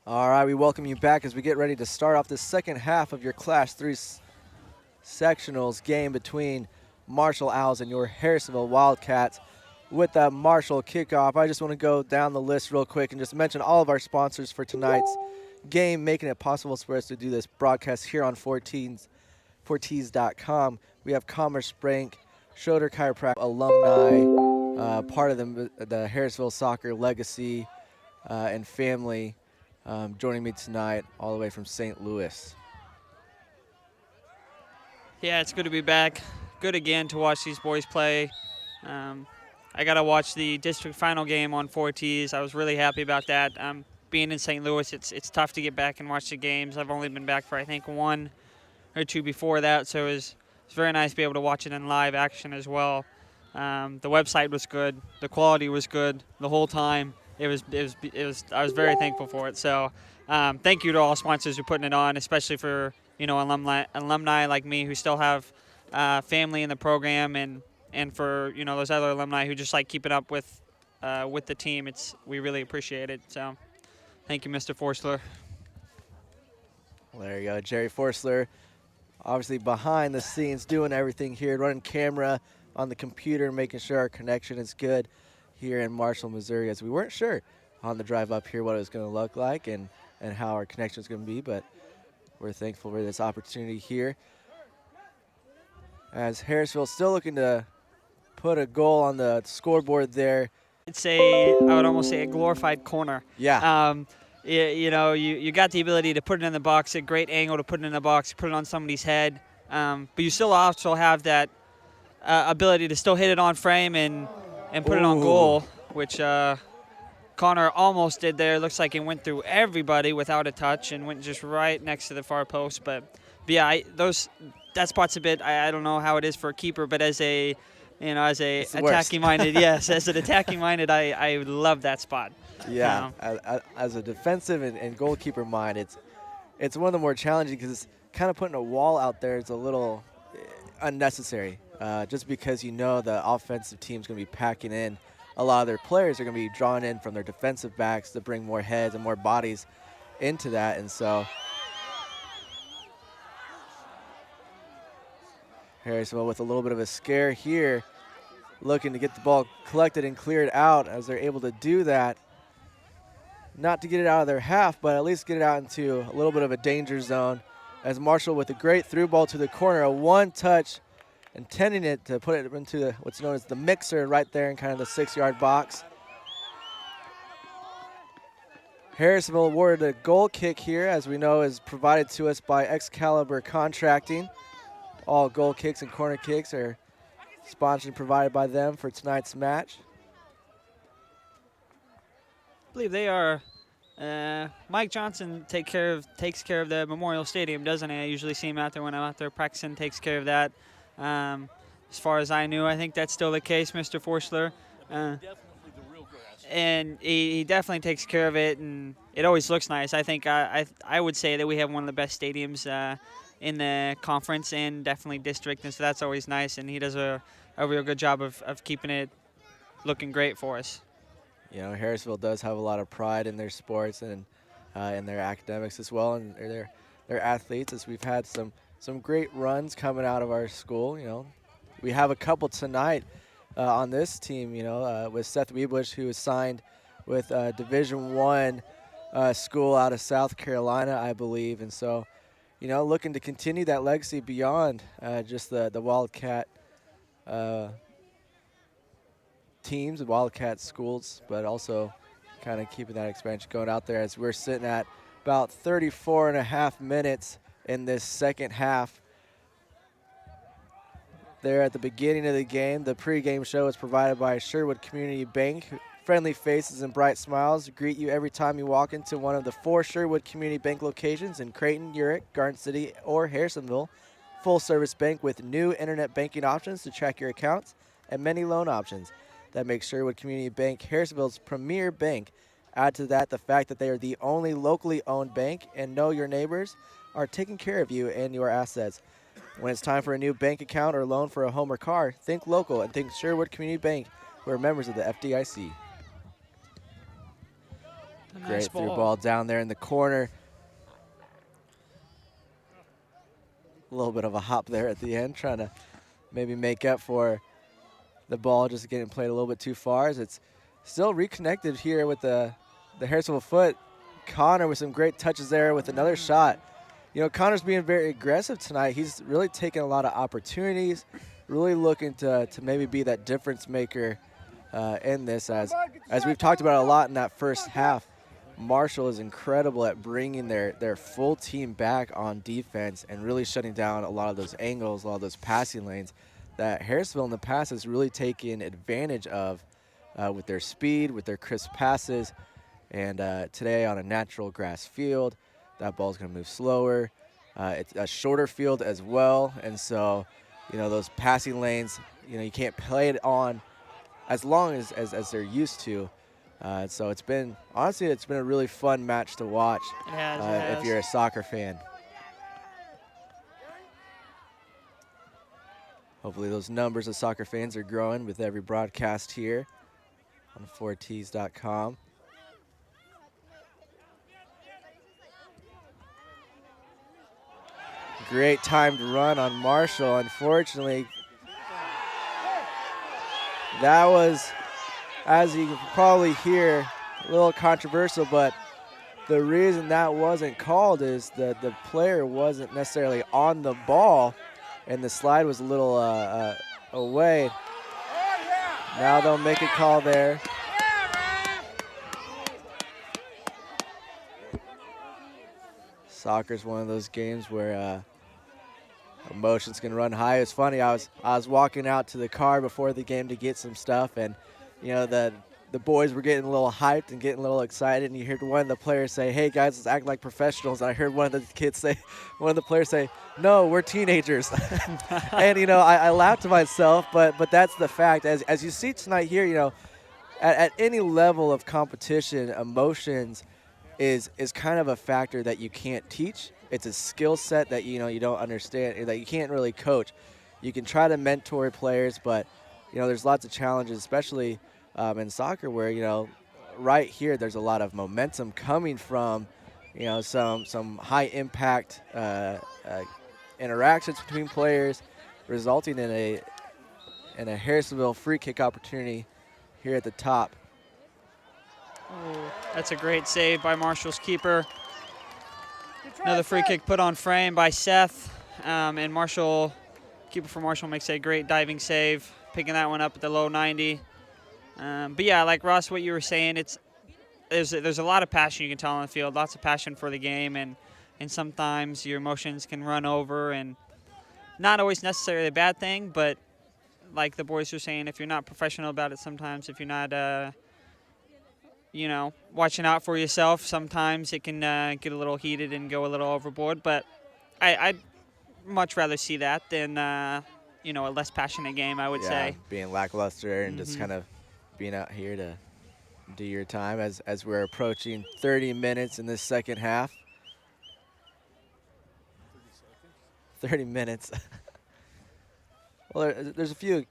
All right, we welcome you back as we get ready to start off the second half of your Class 3 sectionals game between Marshall Owls and your Harrisonville Wildcats. With that Marshall kickoff, I just want to go down the list real quick and just mention all of our sponsors for tonight's game, making it possible for us to do this broadcast here on 4tees.com. We have Commerce Bank, Schroeder Chiropractic alumni, part of the Harrisonville Soccer legacy and family. Joining me tonight all the way from St. Louis. Yeah, it's good to be back. Good again to watch these boys play. I got to watch the district final game on 4Ts. I was really happy about that. Being in St. Louis, it's tough to get back and watch the games. I've only been back for, I think, 1 or 2 before that, so it's very nice to be able to watch it in live action as well. The website was good. The quality was good the whole time. I was very thankful for it. So thank you to all sponsors who are putting it on, especially for alumni like me who still have family in the program, and for those other alumni who just like keeping up with the team. We really appreciate it. So thank you, Mr. Forsler. Well, there you go, Jerry Forsler, obviously behind the scenes doing everything here, running camera on the computer, making sure our connection is good here in Marshall, Missouri, as we weren't sure on the drive up here what it was going to look like and how our connection is going to be, but we're thankful for this opportunity here. As Harrisville still looking to put a goal on the scoreboard there. I would almost say a glorified corner. Yeah. You got the ability to put it in the box, a great angle to put it in the box, put it on somebody's head, but you still also have that ability to still hit it on frame and put it on goal, which Connor almost did there. Looks like it went through everybody without a touch and went just right next to the far post. But yeah, that spot's a bit. I don't know how it is for a keeper, but as a attacking minded, yes, as an attacking minded, I love that spot. Yeah, as a defensive and goalkeeper mind, it's one of the more challenging because it's kind of putting a wall out there. It's a little unnecessary, just because the offensive team's going to be packing in. A lot of their players are going to be drawn in from their defensive backs to bring more heads and more bodies into that, and so Harrisonville with a little bit of a scare here, looking to get the ball collected and cleared out as they're able to do that. Not to get it out of their half, but at least get it out into a little bit of a danger zone, as Marshall with a great through ball to the corner, a one-touch, intending it to put it into what's known as the mixer right there in kind of the 6-yard box. Harrisonville awarded a goal kick here, as we know is provided to us by Excalibur Contracting. All goal kicks and corner kicks are sponsored and provided by them for tonight's match. I believe they are. Mike Johnson takes care of the Memorial Stadium, doesn't he? I usually see him out there when I'm out there practicing. Takes care of that. As far as I knew, I think that's still the case, Mr. Forsler. Definitely the real grass. And he definitely takes care of it, and it always looks nice. I think I would say that we have one of the best stadiums in the conference and definitely district, and so that's always nice. And he does a real good job of keeping it looking great for us. Harrisonville does have a lot of pride in their sports and in their academics as well, and their athletes, as we've had some great runs coming out of our school. We have a couple tonight on this team, with Seth Weebush, who is signed with Division I school out of South Carolina, I believe. And so, looking to continue that legacy beyond just the Wildcat teams, the Wildcat schools, but also kind of keeping that expansion going out there, as we're sitting at about 34 and a half minutes in this second half. There at the beginning of the game, the pregame show is provided by Sherwood Community Bank. Friendly faces and bright smiles greet you every time you walk into one of the 4 Sherwood Community Bank locations in Creighton, Urick, Garden City, or Harrisonville. Full-service bank with new internet banking options to track your accounts and many loan options. That makes Sherwood Community Bank Harrisonville's premier bank. Add to that the fact that they are the only locally owned bank and know your neighbors are taking care of you and your assets. When it's time for a new bank account or loan for a home or car, think local and think Sherwood Community Bank, who are members of the FDIC. Great through ball down there in the corner. A little bit of a hop there at the end, trying to maybe make up for the ball just getting played a little bit too far. As it's still reconnected here with the Harrisonville foot. Connor with some great touches there with another shot. You know, Connor's being very aggressive tonight. He's really taking a lot of opportunities, really looking to maybe be that difference maker in this. As we've talked about a lot in that first half, Marshall is incredible at bringing their full team back on defense and really shutting down a lot of those angles, a lot of those passing lanes that Harrisonville in the past has really taken advantage of with their speed, with their crisp passes. And today on a natural grass field, that ball's going to move slower. It's a shorter field as well. And so, you know, those passing lanes, you know, you can't play it on as long as they're used to. So it's been, honestly, it's been a really fun match to watch It has. if you're a soccer fan. Hopefully those numbers of soccer fans are growing with every broadcast here on 4Ts.com. Great timed run on Marshall. Unfortunately, that was, as you can probably hear, a little controversial, but the reason that wasn't called is that the player wasn't necessarily on the ball and the slide was a little away. Now they'll make a call there. Soccer's one of those games where emotions can run high. It's funny, I was walking out to the car before the game to get some stuff, and you know the boys were getting a little hyped and getting a little excited, and you heard one of the players say, "Hey guys, let's act like professionals." And I heard one of the players say, "No, we're teenagers." And you know, I laughed to myself, but that's the fact. As you see tonight here, you know, at any level of competition, emotions is kind of a factor that you can't teach. It's a skill set that you don't understand, that you can't really coach. You can try to mentor players, but you know there's lots of challenges, especially in soccer, where you know right here there's a lot of momentum coming from some high impact interactions between players, resulting in a Harrisonville free kick opportunity here at the top. Oh, that's a great save by Marshall's keeper. Another free kick put on frame by Seth, and Marshall, keeper for Marshall, makes a great diving save, picking that one up at the low 90. But yeah, like Ross, what you were saying, there's a lot of passion you can tell on the field, lots of passion for the game, and sometimes your emotions can run over, and not always necessarily a bad thing, but like the boys were saying, if you're not professional about it sometimes, if you're not watching out for yourself, sometimes it can get a little heated and go a little overboard. But I'd much rather see that than a less passionate game, I would say. Being lackluster and just kind of being out here to do your time as we're approaching 30 minutes in this second half. 30 minutes. Well, there's a few,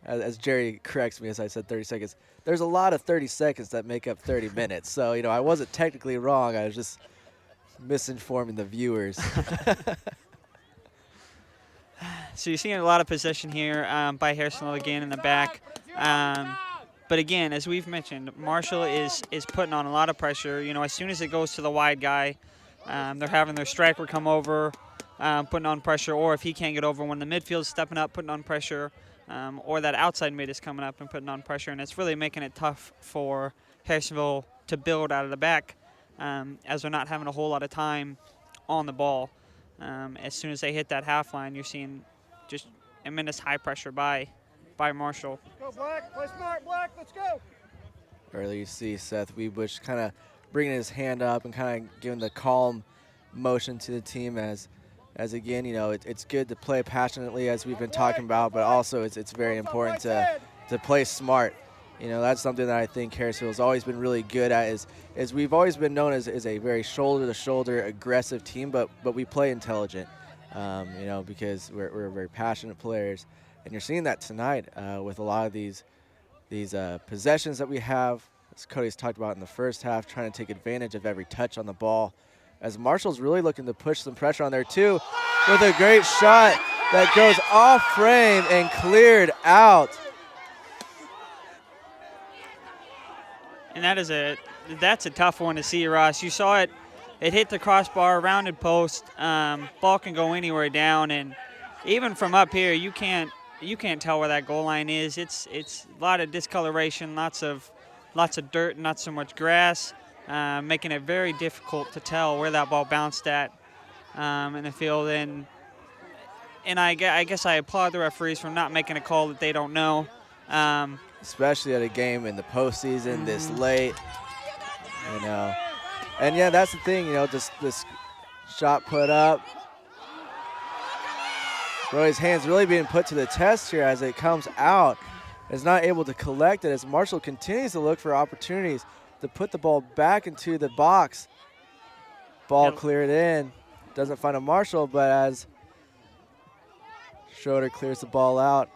as Jerry corrects me as I said 30 seconds, there's a lot of 30 seconds that make up 30 minutes. So, I wasn't technically wrong. I was just misinforming the viewers. So you're seeing a lot of possession here by Harrisonville again in the back. But again, as we've mentioned, Marshall is putting on a lot of pressure. As soon as it goes to the wide guy, they're having their striker come over, putting on pressure, or if he can't get over, when the midfield's stepping up, putting on pressure, or that outside mid is coming up and putting on pressure, and it's really making it tough for Harrisonville to build out of the back, as they're not having a whole lot of time on the ball. As soon as they hit that half line, you're seeing just immense high pressure by Marshall. Go Black, play smart, Black, let's go. Earlier you see Seth Weebush kind of bringing his hand up and kind of giving the calm motion to the team as again, it's good to play passionately as we've been talking about, but also it's very important to play smart. That's something that I think Harrisonville has always been really good at is we've always been known as a very shoulder-to-shoulder aggressive team, but we play intelligent, because we're very passionate players. And you're seeing that tonight with a lot of these possessions that we have, as Cody's talked about in the first half, trying to take advantage of every touch on the ball. As Marshall's really looking to push some pressure on there too, with a great shot that goes off frame and cleared out. And that's a tough one to see, Ross. You saw it hit the crossbar, rounded post. Ball can go anywhere down, and even from up here, you can't tell where that goal line is. It's a lot of discoloration, lots of dirt, not so much grass, making it very difficult to tell where that ball bounced at in the field. And I guess I applaud the referees for not making a call that they don't know. Especially at a game in the postseason this late, you know. And yeah, that's the thing, you know, just this shot put up. Brody's hands really being put to the test here as it comes out. Is not able to collect it as Marshall continues to look for opportunities to put the ball back into the box. Ball cleared in. Doesn't find a Marshall, but as Schroeder clears the ball out.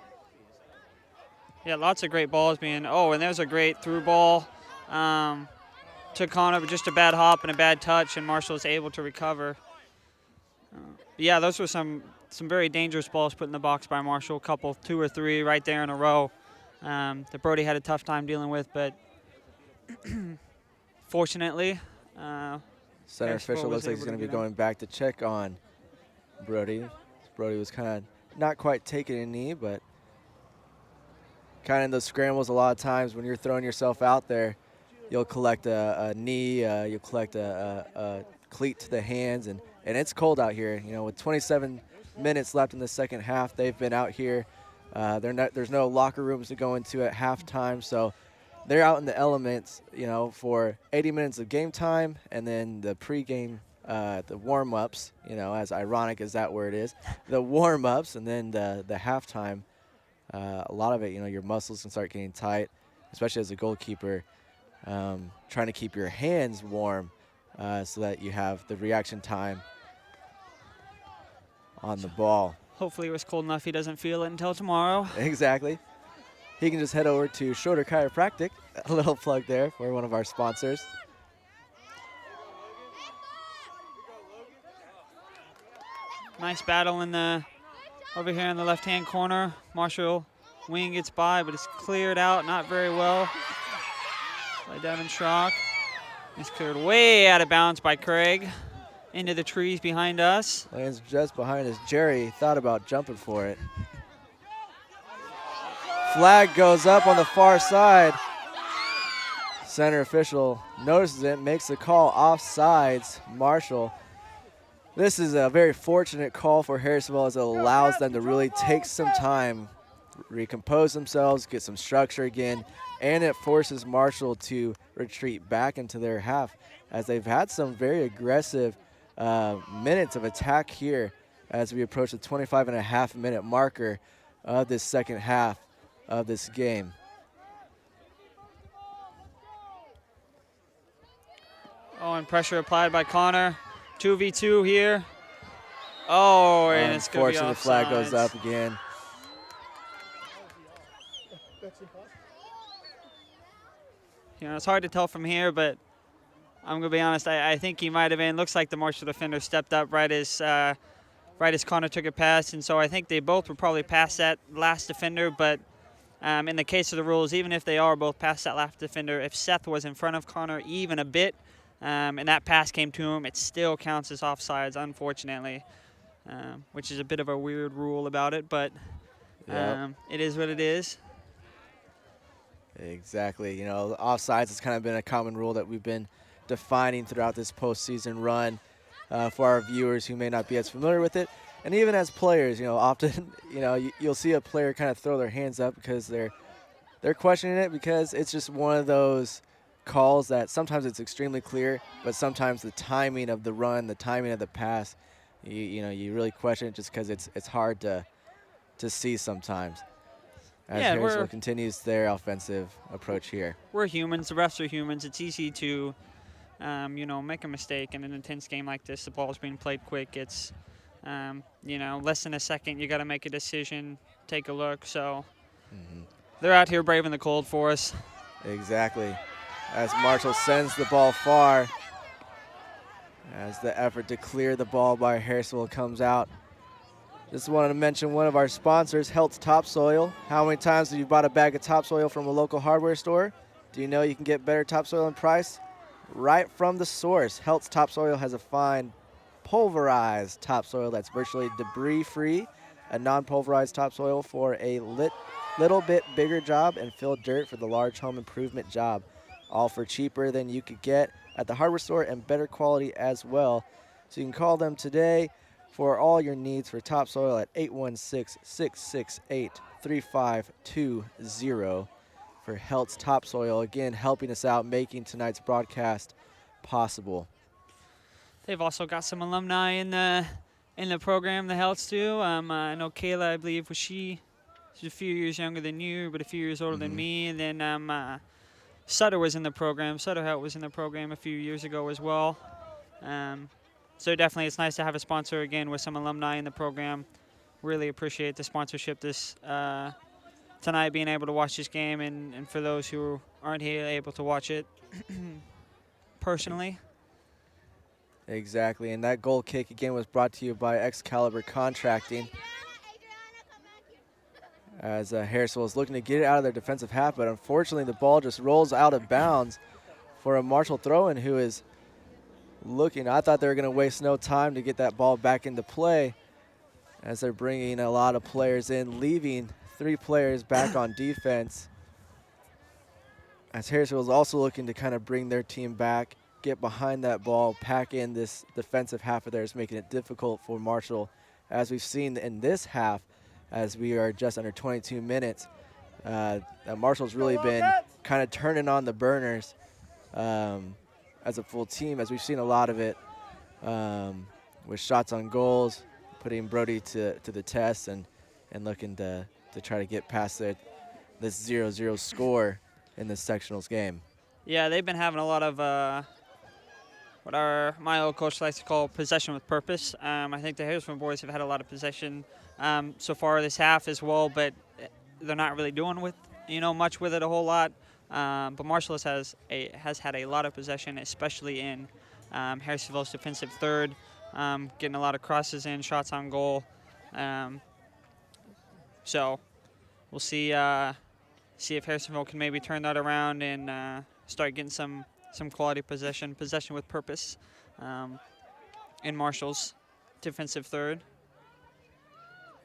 Yeah, lots of great balls being. Oh, and there's a great through ball to Connor, but just a bad hop and a bad touch, and Marshall is able to recover. Yeah, those were some very dangerous balls put in the box by Marshall. A couple, 2 or 3 right there in a row that Brody had a tough time dealing with, but fortunately, center official looks like he's going to be going back to check on Brody. Brody was kind of not quite taking a knee, but kind of in those scrambles a lot of times when you're throwing yourself out there, you'll collect a knee, you'll collect a cleat to the hands, and it's cold out here. You know, with 27 minutes left in the second half, they've been out here. There's no locker rooms to go into at halftime, so they're out in the elements, you know, for 80 minutes of game time, and then the pregame, the warm-ups, you know, as ironic as that word is, the warm-ups, and then the halftime. A lot of it, you know, your muscles can start getting tight, especially as a goalkeeper, trying to keep your hands warm so that you have the reaction time on the ball. Hopefully it was cold enough he doesn't feel it until tomorrow. Exactly. He can just head over to Schroeder Chiropractic. A little plug there for one of our sponsors. Nice battle over here in the left-hand corner. Marshall wing gets by, but it's cleared out not very well by Devin Schrock. It's cleared way out of bounds by Craig into the trees behind us. Lands just behind us. Jerry thought about jumping for it. Flag goes up on the far side. Center official notices it, makes the call offsides. Marshall. This is a very fortunate call for Harrisonville as it allows them to really take some time, recompose themselves, get some structure again, and it forces Marshall to retreat back into their half as they've had some very aggressive minutes of attack here as we approach the 25.5-minute marker of this second half of this game. Oh, and pressure applied by Connor. 2v2 here. Oh, and it's going to be offsides. Unfortunately, the flag goes up again. You know, it's hard to tell from here, but I'm going to be honest. I think he might have been. Looks like the Marshall defender stepped up right as Connor took it past, and so I think they both were probably past that last defender. But in the case of the rules, even if they are both past that last defender, if Seth was in front of Connor even a bit, and that pass came to him, it still counts as offsides, unfortunately, which is a bit of a weird rule about it, but it is what it is. Exactly. You know, offsides has kind of been a common rule that we've been defining throughout this postseason run for our viewers who may not be as familiar with it. And even as players, you know, often, you know, you'll see a player kind of throw their hands up because they're questioning it because it's just one of those calls that sometimes it's extremely clear, but sometimes the timing of the run, the timing of the pass, you know, you really question it just because it's hard to see sometimes. As Harrisonville continues their offensive approach here. We're humans. The refs are humans. It's easy to, you know, make a mistake in an intense game like this. The ball's being played quick. It's, you know, less than a second. You got to make a decision, take a look. So they're out here braving the cold for us. Exactly. as Marshall sends the ball far. As the effort to clear the ball by Harrisonville comes out. Just wanted to mention one of our sponsors, Helt's Topsoil. How many times have you bought a bag of topsoil from a local hardware store? Do you know you can get better topsoil in price? Right from the source. Helt's Topsoil has a fine pulverized topsoil that's virtually debris-free, a non-pulverized topsoil for a little bit bigger job, and fill dirt for the large home improvement job. All for cheaper than you could get at the hardware store and better quality as well. So you can call them today for all your needs for topsoil at 816-668-3520 for Helt's Topsoil. Again, helping us out, making tonight's broadcast possible. They've also got some alumni in the program, the Helts do. I know Kayla, I believe, she's a few years younger than you, but a few years older than me. And then Sutter was in the program. Sutter Helt was in the program a few years ago as well. So definitely it's nice to have a sponsor again with some alumni in the program. Really appreciate the sponsorship this tonight, being able to watch this game, and for those who aren't here able to watch it personally. Exactly, and that goal kick again was brought to you by Excalibur Contracting. As Harrisonville is looking to get it out of their defensive half, but unfortunately the ball just rolls out of bounds for a Marshall throw-in who is looking. I thought they were going to waste no time to get that ball back into play as they're bringing a lot of players in, leaving 3 players back on defense. As Harrisonville is also looking to kind of bring their team back, get behind that ball, pack in this defensive half of theirs, making it difficult for Marshall, as we've seen in this half, as we are just under 22 minutes. Marshall's really been kind of turning on the burners as a full team, as we've seen a lot of it with shots on goals, putting Brody to the test and looking to try to get past this 0-0 score in this sectionals game. Yeah, they've been having a lot of what my old coach likes to call possession with purpose. I think the Harrisonville boys have had a lot of possession so far this half as well, but they're not really doing much with it a whole lot. But Marshall has had a lot of possession, especially in Harrisonville's defensive third, getting a lot of crosses in, shots on goal. So we'll see if Harrisonville can maybe turn that around and start getting some quality possession with purpose in Marshall's defensive third.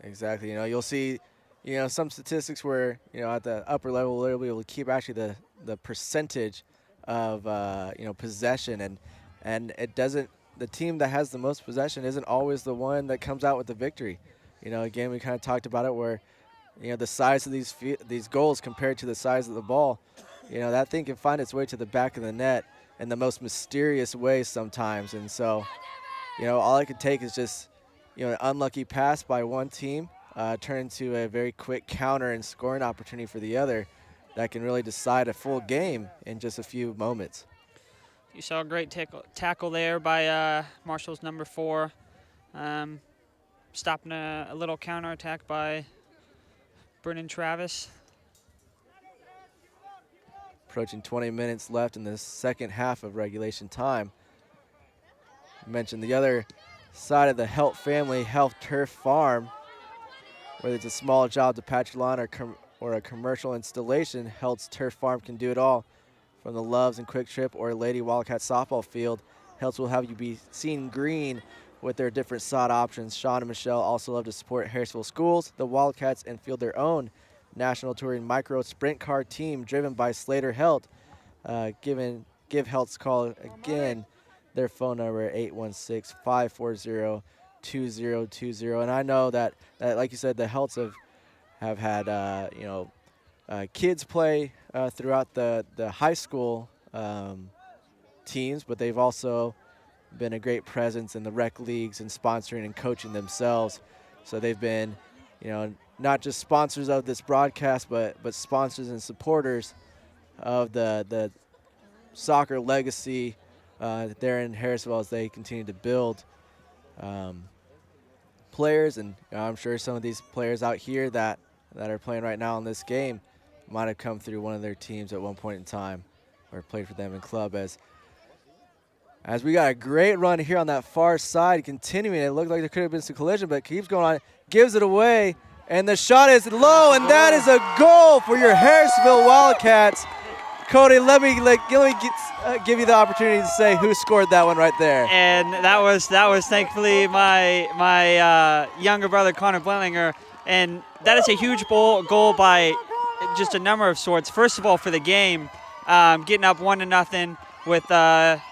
Exactly. You'll see, some statistics where, at the upper level, they'll be able to keep actually the percentage of, possession. And it doesn't, the team that has the most possession isn't always the one that comes out with the victory. Again, we kind of talked about it where, the size of these goals compared to the size of the ball, that thing can find its way to the back of the net in the most mysterious ways sometimes. And so, all it could take is just, an unlucky pass by one team turn into a very quick counter and scoring opportunity for the other that can really decide a full game in just a few moments. You saw a great tackle there by Marshall's number 4, stopping a little counterattack by Brennan Travis. Approaching 20 minutes left in the second half of regulation time. I mentioned the other side of the Helt family, Health Turf Farm, whether it's a small job to patch lawn or a commercial installation, Helt's Turf Farm can do it all. From the Loves and Quick Trip or Lady Wildcat softball field, Helt's will have you be seen green with their different sod options. Sean and Michelle also love to support Harrisonville schools, the Wildcats, and field their own national touring micro sprint car team driven by Slater Helt. Give Helt's call again. Their phone number 816-540-2020. And I know that like you said, the Helts have had kids play throughout the high school teams, but they've also been a great presence in the rec leagues and sponsoring and coaching themselves. So they've been, not just sponsors of this broadcast, but sponsors and supporters of the soccer legacy there in Harrisonville as they continue to build players. And I'm sure some of these players out here that are playing right now in this game might have come through one of their teams at one point in time. or played for them in club. As we got a great run here on that far side, continuing. It looked like there could have been some collision, but keeps going on. Gives it away, and the shot is low, and that is a goal for your Harrisonville Wildcats. Cody, let me give you the opportunity to say who scored that one right there. And that was thankfully my younger brother Connor Blentlinger, and that is a huge goal by just a number of sorts. First of all, for the game, getting up 1-0 with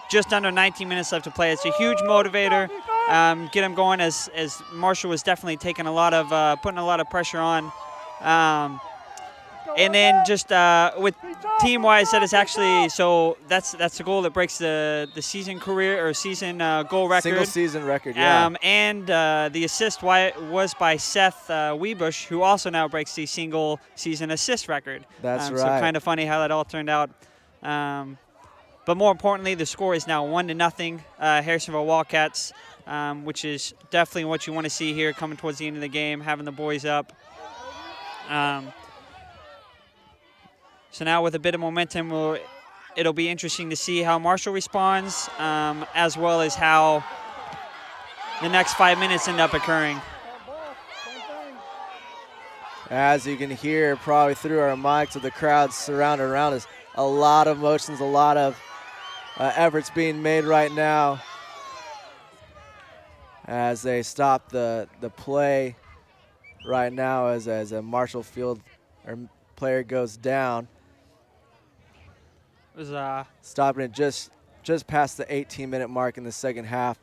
just under 19 minutes left to play. It's a huge motivator. Get them going as Marshall was definitely taking putting a lot of pressure on. And then just with team-wise, that is actually that's the goal that breaks the season career or season goal record. Single season record, yeah. And the assist was by Seth Webush, who also now breaks the single season assist record. That's right. So kind of funny how that all turned out. But more importantly, the score is now 1-0 Harrisonville Wildcats, which is definitely what you want to see here coming towards the end of the game, having the boys up. So now with a bit of momentum, it'll be interesting to see how Marshall responds, as well as how the next 5 minutes end up occurring. As you can hear probably through our mics of the crowd surrounded around us, a lot of motions, a lot of efforts being made right now as they stop the play right now as a Marshall field or player goes down. It was stopping it just past the 18-minute mark in the second half.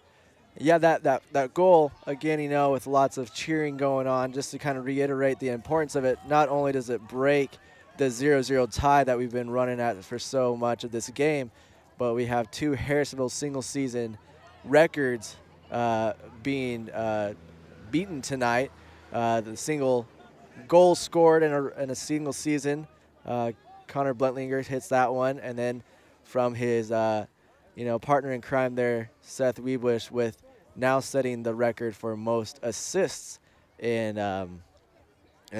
Yeah, that goal, again, with lots of cheering going on, just to kind of reiterate the importance of it. Not only does it break the 0-0 tie that we've been running at for so much of this game, but we have two Harrisonville single-season records being beaten tonight. The single goal scored in a single season, Connor Blentlinger hits that one, and then from his partner in crime there, Seth Webush, with now setting the record for most assists in a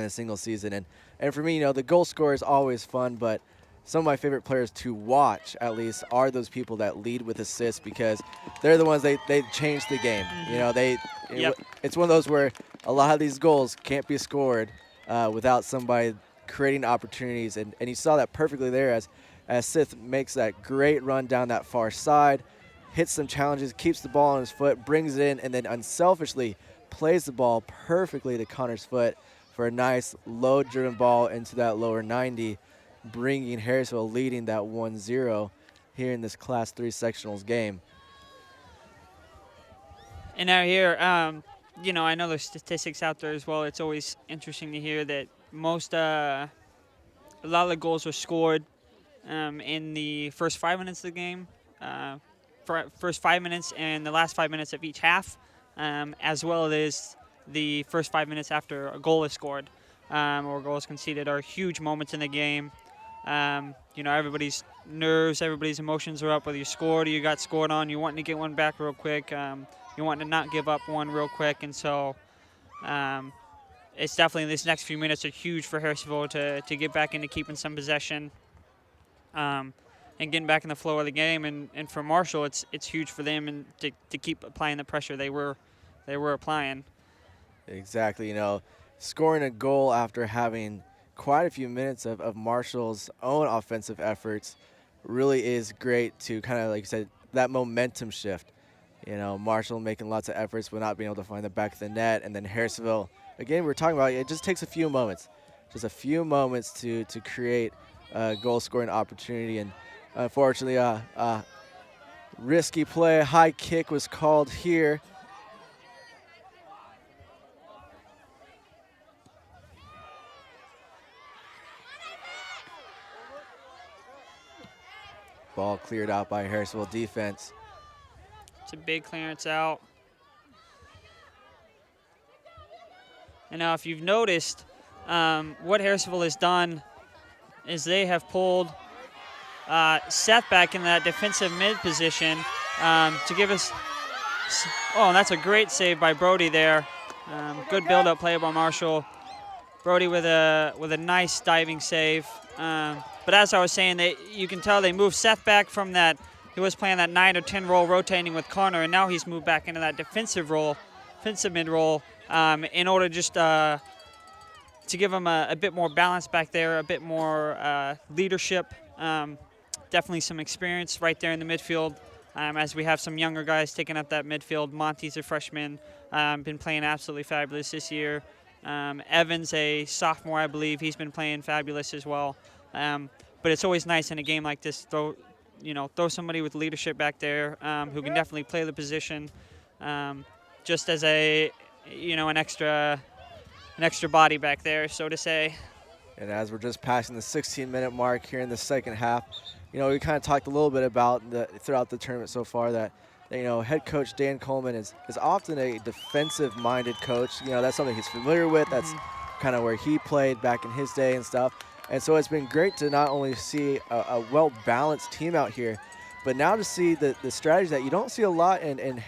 single season. And for me, the goal scorer is always fun, but some of my favorite players to watch, at least, are those people that lead with assists, because they're the ones they change the game. It's one of those where a lot of these goals can't be scored without somebody creating opportunities, and you saw that perfectly there as Sith makes that great run down that far side, hits some challenges, keeps the ball on his foot, brings it in, and then unselfishly plays the ball perfectly to Connor's foot for a nice low-driven ball into that lower 90, bringing Harrisonville leading that 1-0 here in this Class 3 sectionals game. And now here, I know there's statistics out there as well. It's always interesting to hear that a lot of the goals were scored in the first 5 minutes of the game, first 5 minutes and the last 5 minutes of each half, as well as the first 5 minutes after a goal is scored or goals conceded, are huge moments in the game. Everybody's nerves, everybody's emotions are up, whether you scored or you got scored on. You want to get one back real quick. You want to not give up one real quick, and so it's definitely, these next few minutes are huge for Harrisonville to get back into keeping some possession and getting back in the flow of the game. And for Marshall, it's huge for them and to keep applying the pressure they were applying. Exactly. Scoring a goal after having quite a few minutes of Marshall's own offensive efforts really is great to kind of, like you said, that momentum shift. Marshall making lots of efforts but not being able to find the back of the net, and then Harrisonville, again, we're talking about, it just takes a few moments to create a goal-scoring opportunity. And unfortunately, risky play, high kick was called here. Ball cleared out by Harrisonville defense. It's a big clearance out. And now if you've noticed, what Harrisonville has done is they have pulled Seth back in that defensive mid position to give us, and that's a great save by Brody there. Good build-up play by Marshall. Brody with a nice diving save. But as I was saying, you can tell they moved Seth back from that. He was playing that 9 or 10 role, rotating with Connor, and now he's moved back into that defensive mid role, in order just to give him a bit more balance back there, a bit more leadership. Definitely some experience right there in the midfield. As we have some younger guys taking up that midfield. Monty's a freshman, been playing absolutely fabulous this year. Evans, a sophomore, I believe, he's been playing fabulous as well. But it's always nice in a game like this to throw somebody with leadership back there, who can definitely play the position, just as an extra body back there, so to say. And as we're just passing the 16-minute mark here in the second half, we kind of talked a little bit about throughout the tournament so far that head coach Dan Coleman is often a defensive-minded coach. That's something he's familiar with. That's kind of where he played back in his day and stuff. And so it's been great to not only see a well-balanced team out here, but now to see the strategy that you don't see a lot in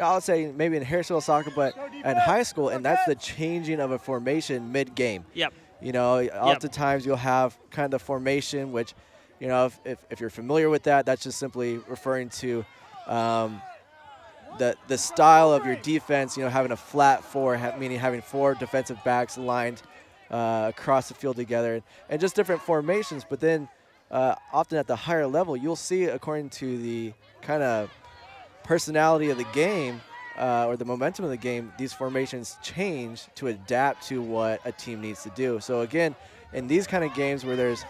I'll say maybe in Harrisonville soccer, but in high school, and that's the changing of a formation mid-game. Yep. Oftentimes you'll have kind of the formation, which, if you're familiar with that, that's just simply referring to the style of your defense, having a flat four, meaning having 4 defensive backs lined across the field together, and just different formations. But then often at the higher level, you'll see, according to the kind of personality of the game or the momentum of the game, these formations change to adapt to what a team needs to do. So again, in these kind of games where there's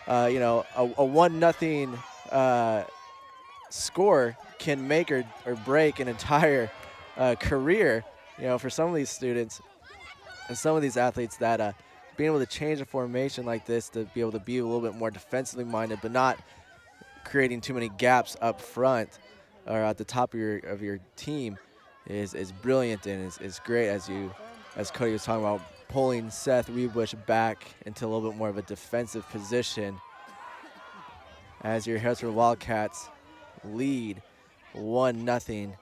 a 1-0 score can make or break an entire career, for some of these students and some of these athletes, that being able to change a formation like this to be able to be a little bit more defensively minded, but not creating too many gaps up front or at the top of your team is brilliant, and is great, as Cody was talking about, pulling Seth Weebush back into a little bit more of a defensive position as your Harrisonville Wildcats lead 1-0.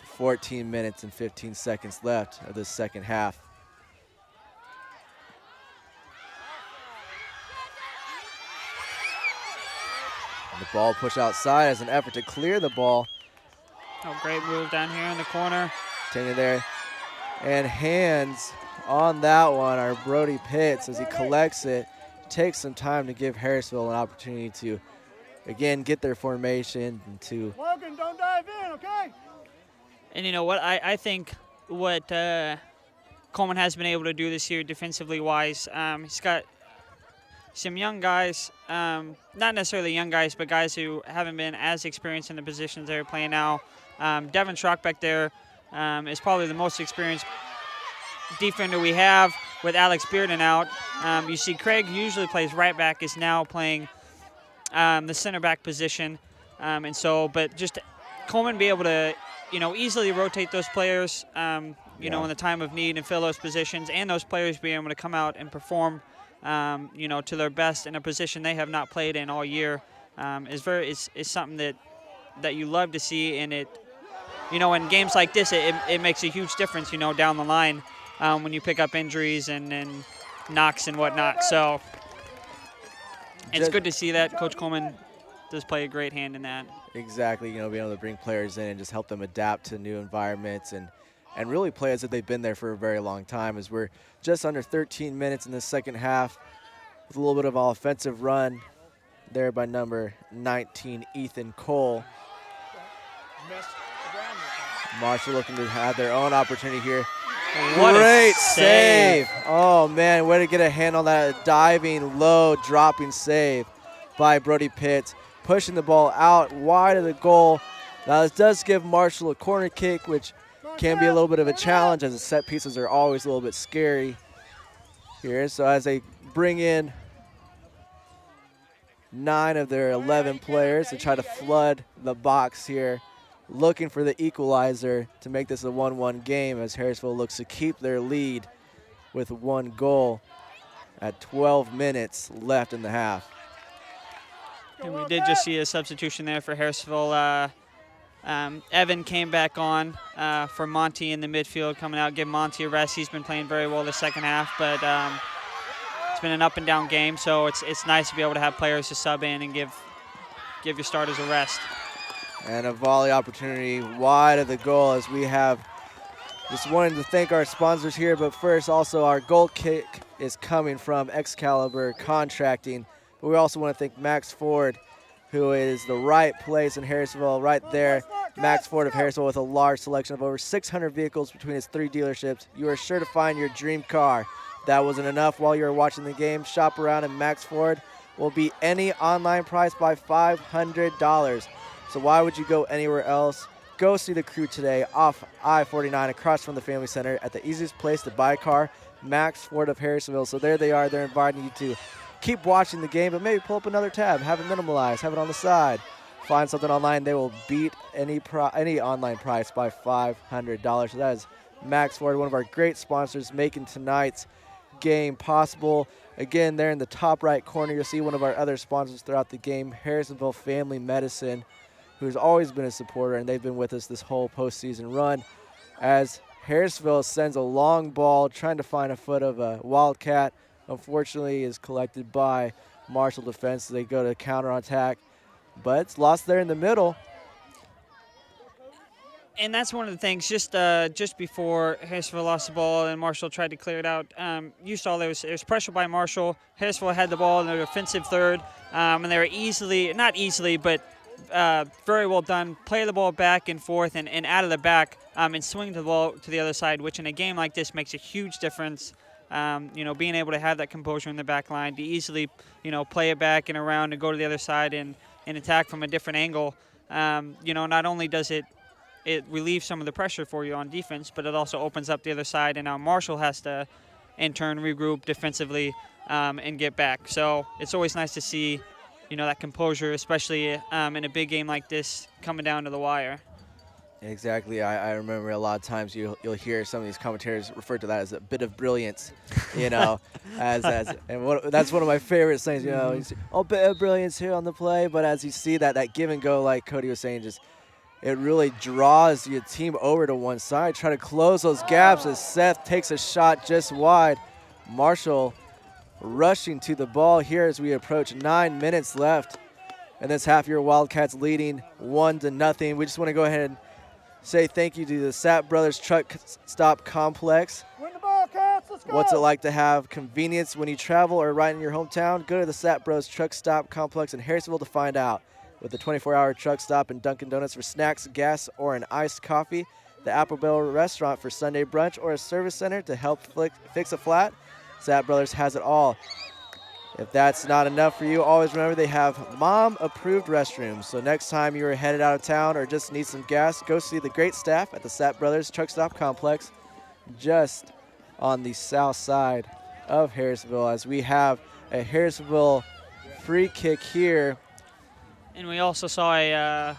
14 minutes and 15 seconds left of the second half. And the ball pushed outside as an effort to clear the ball. Oh, great move down here in the corner. Taking it there. And hands on that one are Brody Pitts as he collects it. Takes some time to give Harrisonville an opportunity to, again, get their formation and to... Logan, don't dive in, okay? And you know what? I think what Coleman has been able to do this year defensively wise, he's got some young guys, not necessarily young guys, but guys who haven't been as experienced in the positions they're playing now. Devin Schrock back there is probably the most experienced defender we have with Alex Bearden out. You see Craig, who usually plays right back, is now playing the center back position. But just Coleman be able to, easily rotate those players, in the time of need and fill those positions, and those players being able to come out and perform, to their best in a position they have not played in all year, is something that you love to see. And it, in games like this, it makes a huge difference, down the line when you pick up injuries and knocks and whatnot. So it's good to see that Coach Coleman does play a great hand in that. Exactly, being able to bring players in and just help them adapt to new environments and really play as if they've been there for a very long time, as we're just under 13 minutes in the second half with a little bit of an offensive run there by number 19, Ethan Cole. Marshall looking to have their own opportunity here. What Great a save. Oh, man, way to get a hand on that diving, low, dropping save by Brody Pitts, pushing the ball out wide of the goal. Now, this does give Marshall a corner kick, which can be a little bit of a challenge, as the set pieces are always a little bit scary here. So as they bring in 9 of their 11 players to try to flood the box here, looking for the equalizer to make this a 1-1 game, as Harrisonville looks to keep their lead with 1 goal at 12 minutes left in the half. And we did just see a substitution there for Harrisonville. Evan came back on for Monty in the midfield, coming out, give Monty a rest. He's been playing very well the second half, but it's been an up and down game, so it's nice to be able to have players to sub in and give your starters a rest. And a volley opportunity wide of the goal as we have just wanted to thank our sponsors here, but first also our goal kick is coming from Excalibur Contracting. But we also want to thank Max Ford, who is the right place in Harrisonville, right there. Max Ford of Harrisonville with a large selection of over 600 vehicles between his 3 dealerships. You are sure to find your dream car. If that wasn't enough while you were watching the game, shop around and Max Ford will beat any online price by $500. So why would you go anywhere else? Go see the crew today off I-49 across from the Family Center at the easiest place to buy a car, Max Ford of Harrisonville. So there they are. They're inviting you to keep watching the game, but maybe pull up another tab, have it minimalized, have it on the side. Find something online. They will beat any online price by $500. So that is Max Ford, one of our great sponsors, making tonight's game possible. Again, there in the top right corner, you'll see one of our other sponsors throughout the game, Harrisonville Family Medicine, who's always been a supporter, and they've been with us this whole postseason run. As Harrisonville sends a long ball, trying to find a foot of a Wildcat, unfortunately is collected by Marshall defense. So they go to counterattack, but it's lost there in the middle. And that's one of the things, just before Harrisonville lost the ball and Marshall tried to clear it out, you saw there was pressure by Marshall. Harrisonville had the ball in their offensive third, and they were not easily, but very well done. Play the ball back and forth and out of the back and swing the ball to the other side, which in a game like this makes a huge difference. Being able to have that composure in the back line to easily, play it back and around and go to the other side and attack from a different angle. Not only does it relieves some of the pressure for you on defense, but it also opens up the other side, and now Marshall has to, in turn, regroup defensively and get back. So it's always nice to see, that composure, especially in a big game like this, coming down to the wire. Exactly. I remember a lot of times you'll hear some of these commentators refer to that as a bit of brilliance, that's one of my favorite things, you see, a bit of brilliance here on the play, but as you see that give and go, like Cody was saying, it really draws your team over to one side, try to close those gaps as Seth takes a shot just wide. Marshall rushing to the ball here as we approach 9 minutes left in this half. Your Wildcats leading 1-0. We just want to go ahead and say thank you to the Sapp Brothers Truck Stop Complex. Win the ball, Cats. Let's go. What's it like to have convenience when you travel or right in your hometown? Go to the Sapp Bros Truck Stop Complex in Harrisonville to find out. With a 24-hour truck stop and Dunkin' Donuts for snacks, gas, or an iced coffee, the Applebell Restaurant for Sunday brunch, or a service center to help fix a flat, Sapp Brothers has it all. If that's not enough for you, always remember they have mom-approved restrooms. So next time you're headed out of town or just need some gas, go see the great staff at the Sapp Brothers Truck Stop Complex just on the south side of Harrisonville, as we have a Harrisonville free kick here. And we also saw a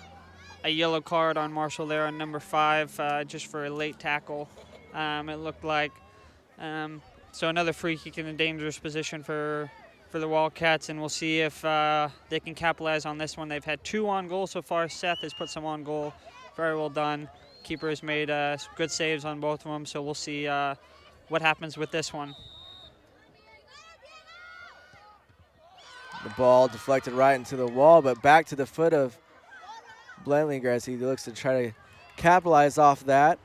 yellow card on Marshall there on number 5 just for a late tackle, it looked like. So another free kick in a dangerous position for the Wildcats, and we'll see if they can capitalize on this one. They've had 2 on goal so far. Seth has put some on goal. Very well done. Keeper has made good saves on both of them, so we'll see what happens with this one. The ball deflected right into the wall, but back to the foot of Blendlinger as he looks to try to capitalize off that.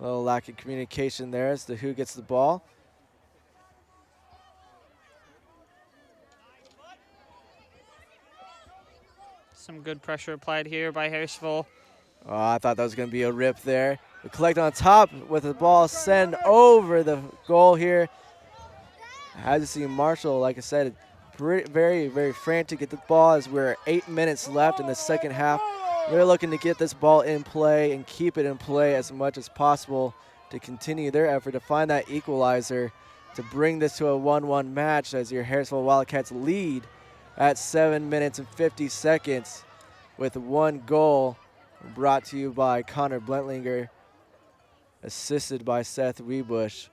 A little lack of communication there as to who gets the ball. Some good pressure applied here by Harrisonville. Oh, I thought that was going to be a rip there. We collect on top with the ball, send over the goal here. As you see, Marshall, like I said, very, very frantic at the ball as we're 8 minutes left in the second half. They're looking to get this ball in play and keep it in play as much as possible to continue their effort to find that equalizer to bring this to a 1-1 match as your Harrisonville Wildcats lead at 7 minutes and 50 seconds with 1 goal brought to you by Connor Blentlinger, assisted by Seth Webush.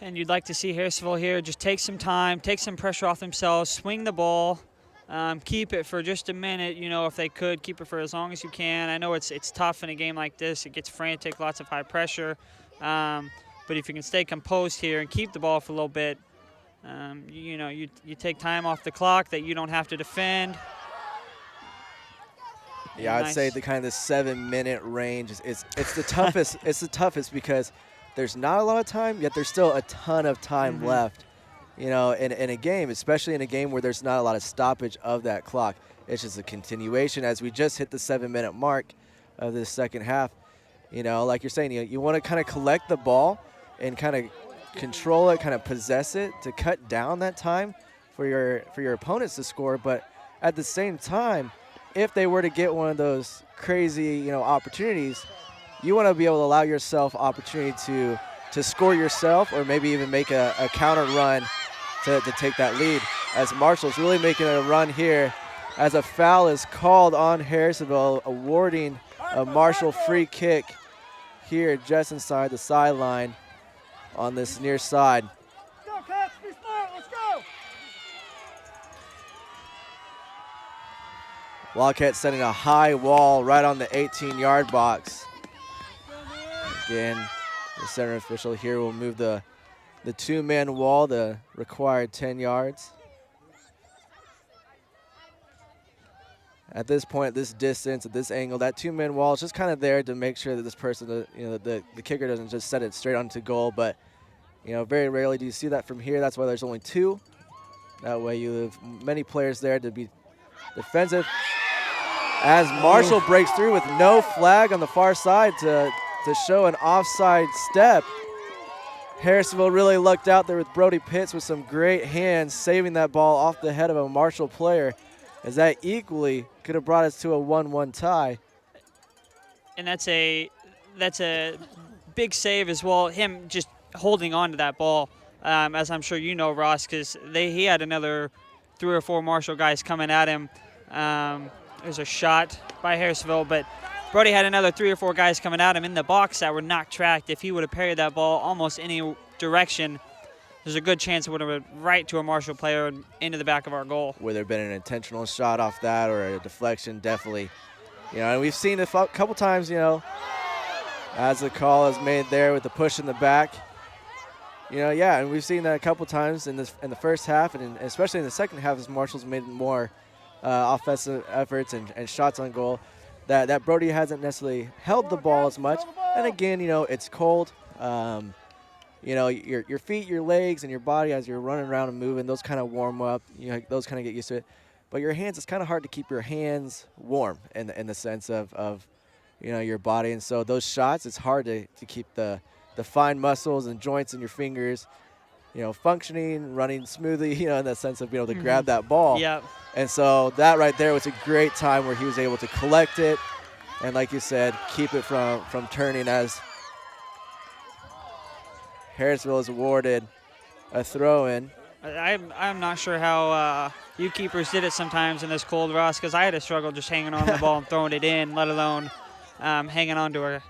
And you'd like to see Harrisonville here just take some time, take some pressure off themselves, swing the ball, keep it for just a minute. You know, if they could keep it for as long as you can. I know it's tough in a game like this. It gets frantic, lots of high pressure. But if you can stay composed here and keep the ball for a little bit, you know, you take time off the clock that you don't have to defend. Yeah, I'd say the kind of the 7-minute range is it's the toughest. It's the toughest because there's not a lot of time, yet there's still a ton of time left. You know, in a game, especially in a game where there's not a lot of stoppage of that clock. It's just a continuation as we just hit the 7-minute mark of this second half. You know, like you're saying, you want to kind of collect the ball and kind of control it, kind of possess it to cut down that time for your opponents to score. But at the same time, if they were to get one of those crazy, you know, opportunities, you want to be able to allow yourself opportunity to score yourself or maybe even make a counter run to take that lead. As Marshall's really making a run here as a foul is called on Harrisonville, awarding a Marshall free kick here just inside the sideline on this near side. Go, Cats, be smart, let's go! Wildcats setting a high wall right on the 18-yard box. Again, the center official here will move the two-man wall, the required 10 yards. At this point, at this distance, at this angle, that two-man wall is just kind of there to make sure that this person, you know, the kicker doesn't just set it straight onto goal. But, you know, very rarely do you see that from here. That's why there's only two. That way you have many players there to be defensive. As Marshall breaks through with no flag on the far side to show an offside step. Harrisonville really lucked out there with Brody Pitts with some great hands, saving that ball off the head of a Marshall player, as that equally could have brought us to a 1-1 tie. And that's a big save as well. Him just holding on to that ball, as I'm sure you know, Ross, because he had another 3 or 4 Marshall guys coming at him. There's a shot by Harrisonville, but Brody had another 3 or 4 guys coming at him in the box that were not tracked. If he would have parried that ball almost any direction, there's a good chance it would have been right to a Marshall player and into the back of our goal. Would there have been an intentional shot off that or a deflection? Definitely. You know, and we've seen it a couple times, you know, as the call is made there with the push in the back. You know, yeah, and we've seen that a couple times in the first half, and especially in the second half as Marshall's made more offensive efforts and shots on goal. That Brody hasn't necessarily held the ball as much. And again, you know, it's cold. You know, your feet, your legs, and your body as you're running around and moving, those kind of warm up. You know, those kind of get used to it. But your hands, it's kind of hard to keep your hands warm in the sense of you know, your body. And so those shots, it's hard to keep the fine muscles and joints in your fingers, you know, functioning, running smoothly, you know, in the sense of being able to grab that ball. Yep. And so that right there was a great time where he was able to collect it and, like you said, keep it from turning as Harrisonville is awarded a throw-in. I'm not sure how you keepers did it sometimes in this cold, Ross, because I had to struggle just hanging on the ball and throwing it in, let alone hanging on to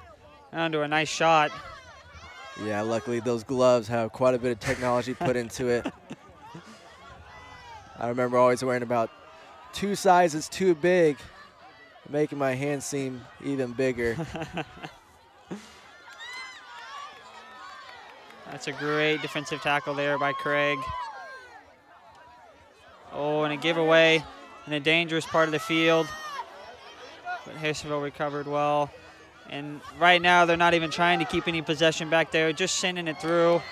a nice shot. Yeah, luckily those gloves have quite a bit of technology put into it. I remember always wearing about 2 sizes too big, making my hands seem even bigger. That's a great defensive tackle there by Craig. Oh, and a giveaway in a dangerous part of the field. But Harrisonville recovered well. And right now they're not even trying to keep any possession back there, just sending it through.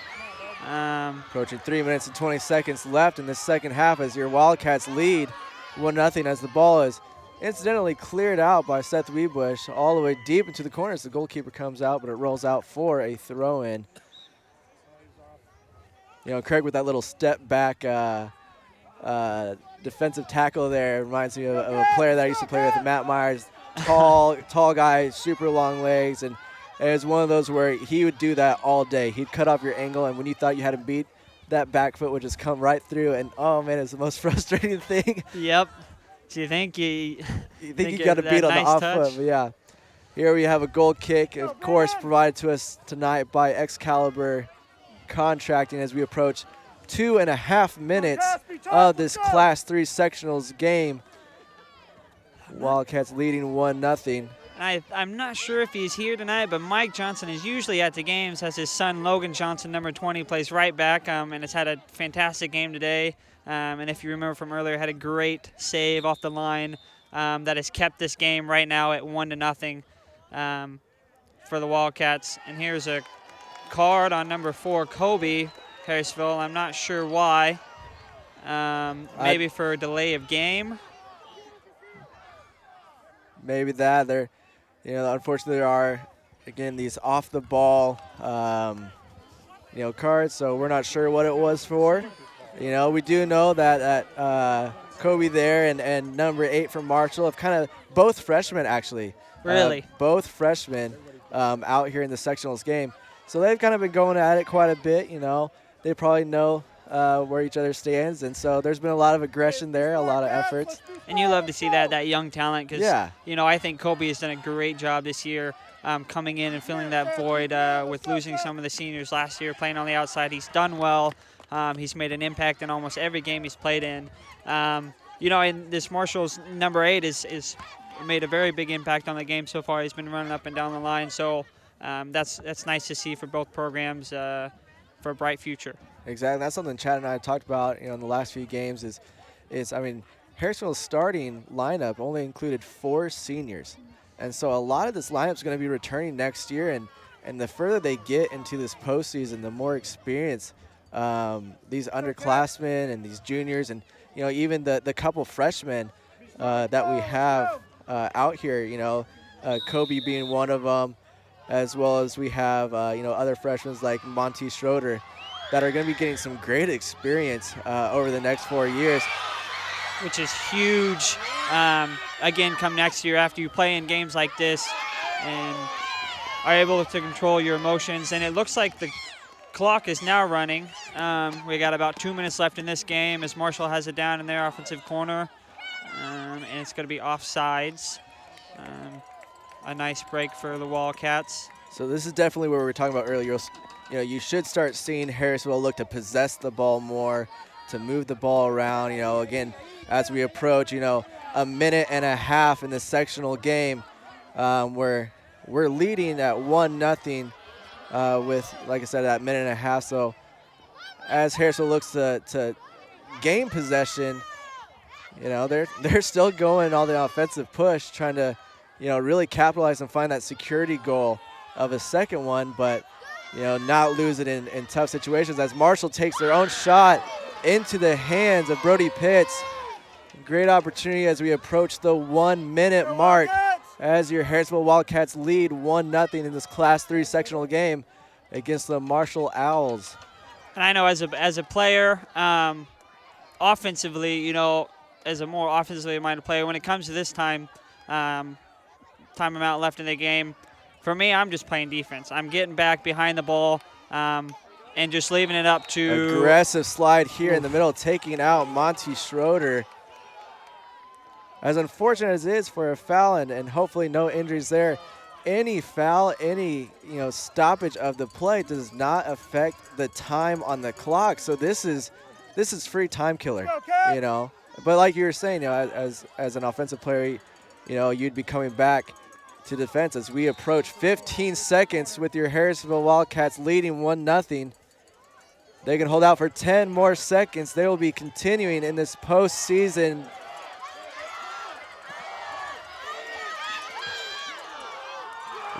Approaching 3 minutes and 20 seconds left in the second half as your Wildcats lead 1-0 as the ball is incidentally cleared out by Seth Weebush all the way deep into the corners. The goalkeeper comes out, but it rolls out for a throw-in. You know, Craig with that little step back defensive tackle there reminds me of a player that I used to play with, Matt Myers. Tall guy, super long legs, and it was one of those where he would do that all day. He'd cut off your angle, and when you thought you had him beat, that back foot would just come right through, and oh man, it's the most frustrating thing. Yep. So you think you got to beat on nice the off touch? foot, but yeah. Here we have a goal kick, of course, provided to us tonight by Excalibur Contracting as we approach 2.5 minutes of this Class 3 sectionals game. Wildcats leading 1-0. I'm not sure if he's here tonight, but Mike Johnson is usually at the games, as his son Logan Johnson, number 20, plays right back, and has had a fantastic game today. And if you remember from earlier, had a great save off the line that has kept this game right now at 1-0 for the Wildcats. And here's a card on number 4, Kobe Harrisonville. I'm not sure why. Maybe for a delay of game. Maybe that. Unfortunately, there are, again, these off the ball, cards. So we're not sure what it was for. We do know that Kobe there and number 8 from Marshall have kind of both freshmen actually. Really? Both freshmen out here in the sectionals game. So they've kind of been going at it quite a bit. They probably know where each other stands, and so there's been a lot of aggression there, a lot of efforts. And you love to see that young talent, because yeah. I think Kobe has done a great job this year coming in and filling that void with losing some of the seniors last year, playing on the outside. He's done well. He's made an impact in almost every game he's played in. And this Marshall's number 8 is made a very big impact on the game so far. He's been running up and down the line, so that's nice to see for both programs for a bright future. Exactly. That's something Chad and I have talked about, in the last few games is Harrisonville's starting lineup only included 4 seniors. And so a lot of this lineup is going to be returning next year. And the further they get into this postseason, the more experience these underclassmen and these juniors and, even the couple freshmen that we have out here, Kobe being one of them, as well as we have, other freshmen like Monty Schroeder, that are going to be getting some great experience over the next 4 years. Which is huge, again, come next year after you play in games like this and are able to control your emotions. And it looks like the clock is now running. We got about 2 minutes left in this game as Marshall has it down in their offensive corner. And it's going to be offsides. A nice break for the Wildcats. So this is definitely where we were talking about earlier. You should start seeing Harrisonville look to possess the ball more, to move the ball around. Again, as we approach, a minute and a half in the sectional game, where we're leading at 1-0 with, like I said, that minute and a half. So as Harrisonville looks to gain possession, they're still going all the offensive push, trying to, really capitalize and find that security goal of a second one, but not lose it in tough situations as Marshall takes their own shot into the hands of Brody Pitts. Great opportunity as we approach the 1 minute mark as your Harrisonville Wildcats lead 1-0 in this Class 3 sectional game against the Marshall Owls. And I know as a player, offensively, as a more offensively minded player, when it comes to this time amount left in the game, for me, I'm just playing defense. I'm getting back behind the ball and just leaving it up to... Aggressive slide here in the middle, taking out Monty Schroeder. As unfortunate as it is for a foul and hopefully no injuries there, any foul, any stoppage of the play does not affect the time on the clock. So this is free time killer, But like you were saying, as an offensive player, you'd be coming back to defense as we approach 15 seconds with your Harrisonville Wildcats leading 1-0. They can hold out for 10 more seconds. They will be continuing in this postseason.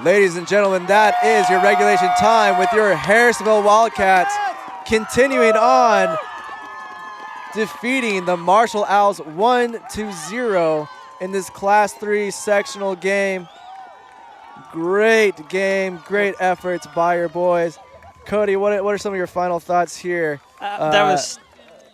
Ladies and gentlemen, that is your regulation time with your Harrisonville Wildcats continuing on, defeating the Marshall Owls 1-0 in this Class 3 sectional game. Great game, great efforts by your boys. Cody, what are some of your final thoughts here? That was,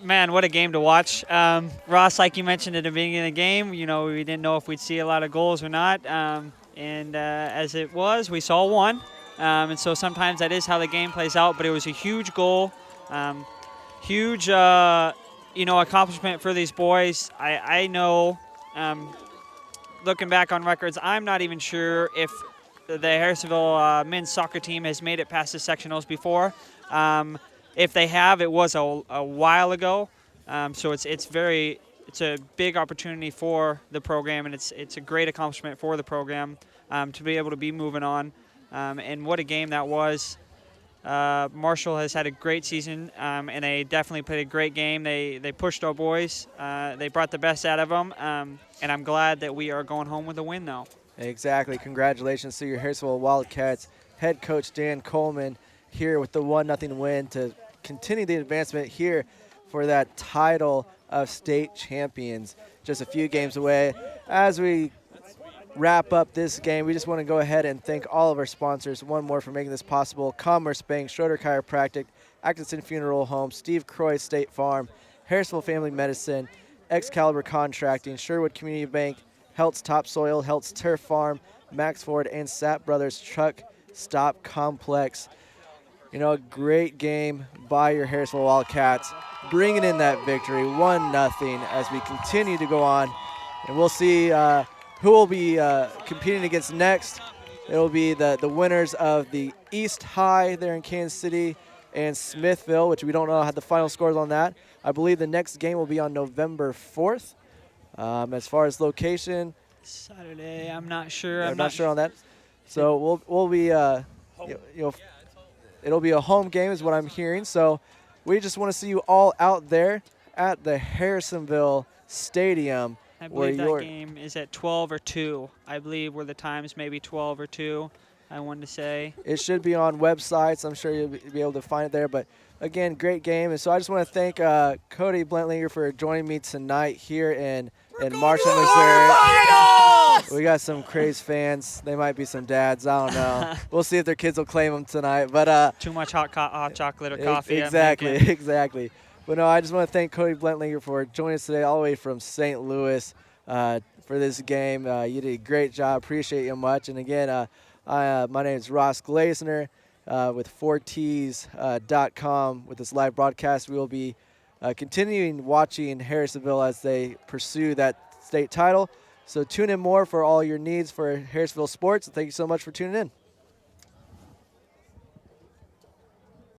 man, what a game to watch. Ross, like you mentioned at the beginning of the game, we didn't know if we'd see a lot of goals or not. And as it was, we saw one. And so sometimes that is how the game plays out, but it was a huge goal. Huge, accomplishment for these boys. I know, looking back on records, I'm not even sure if the Harrisonville men's soccer team has made it past the sectionals before. If they have, it was a while ago. So it's a big opportunity for the program, and it's a great accomplishment for the program to be able to be moving on. And what a game that was. Marshall has had a great season, and they definitely played a great game. They pushed our boys. They brought the best out of them, and I'm glad that we are going home with a win, though. Exactly. Congratulations to your Harrisonville Wildcats head coach Dan Coleman here with the 1-0 win to continue the advancement here for that title of state champions. Just a few games away. As we wrap up this game, we just want to go ahead and thank all of our sponsors. One more for making this possible: Commerce Bank, Schroeder Chiropractic, Atkinson Funeral Home, Steve Croy State Farm, Harrisonville Family Medicine, Excalibur Contracting, Sherwood Community Bank, Helt's Topsoil, Helt's Turf Farm, Max Ford, and Sapp Brothers Truck Stop Complex. You know, a great game by your Harrisonville Wildcats, bringing in that victory, 1-0, as we continue to go on. And we'll see who will be competing against next. It will be the winners of the East High there in Kansas City and Smithville, which we don't know how the final scores on that. I believe the next game will be on November 4th. As far as location, Saturday, I'm not sure. I'm not sure on that. So we'll be, it'll be a home game is what I'm hearing. So we just want to see you all out there at the Harrisonville Stadium. I believe that game is at 12 or 2. I believe were the times, maybe 12 or 2, I wanted to say. It should be on websites. I'm sure you'll be able to find it there. But, again, great game. And so I just want to thank Cody Blentlinger for joining me tonight here in Marshall, Missouri. We got some crazy fans. They might be some dads. I don't know. We'll see if their kids will claim them tonight. But too much hot chocolate or coffee. Exactly. But no, I just want to thank Cody Blentlinger for joining us today all the way from St. Louis for this game. You did a great job. Appreciate you much. And again, my name is Ross Glazner with 4Ts.com. With this live broadcast, we will be continuing watching Harrisonville as they pursue that state title. So tune in more for all your needs for Harrisonville sports. And thank you so much for tuning in.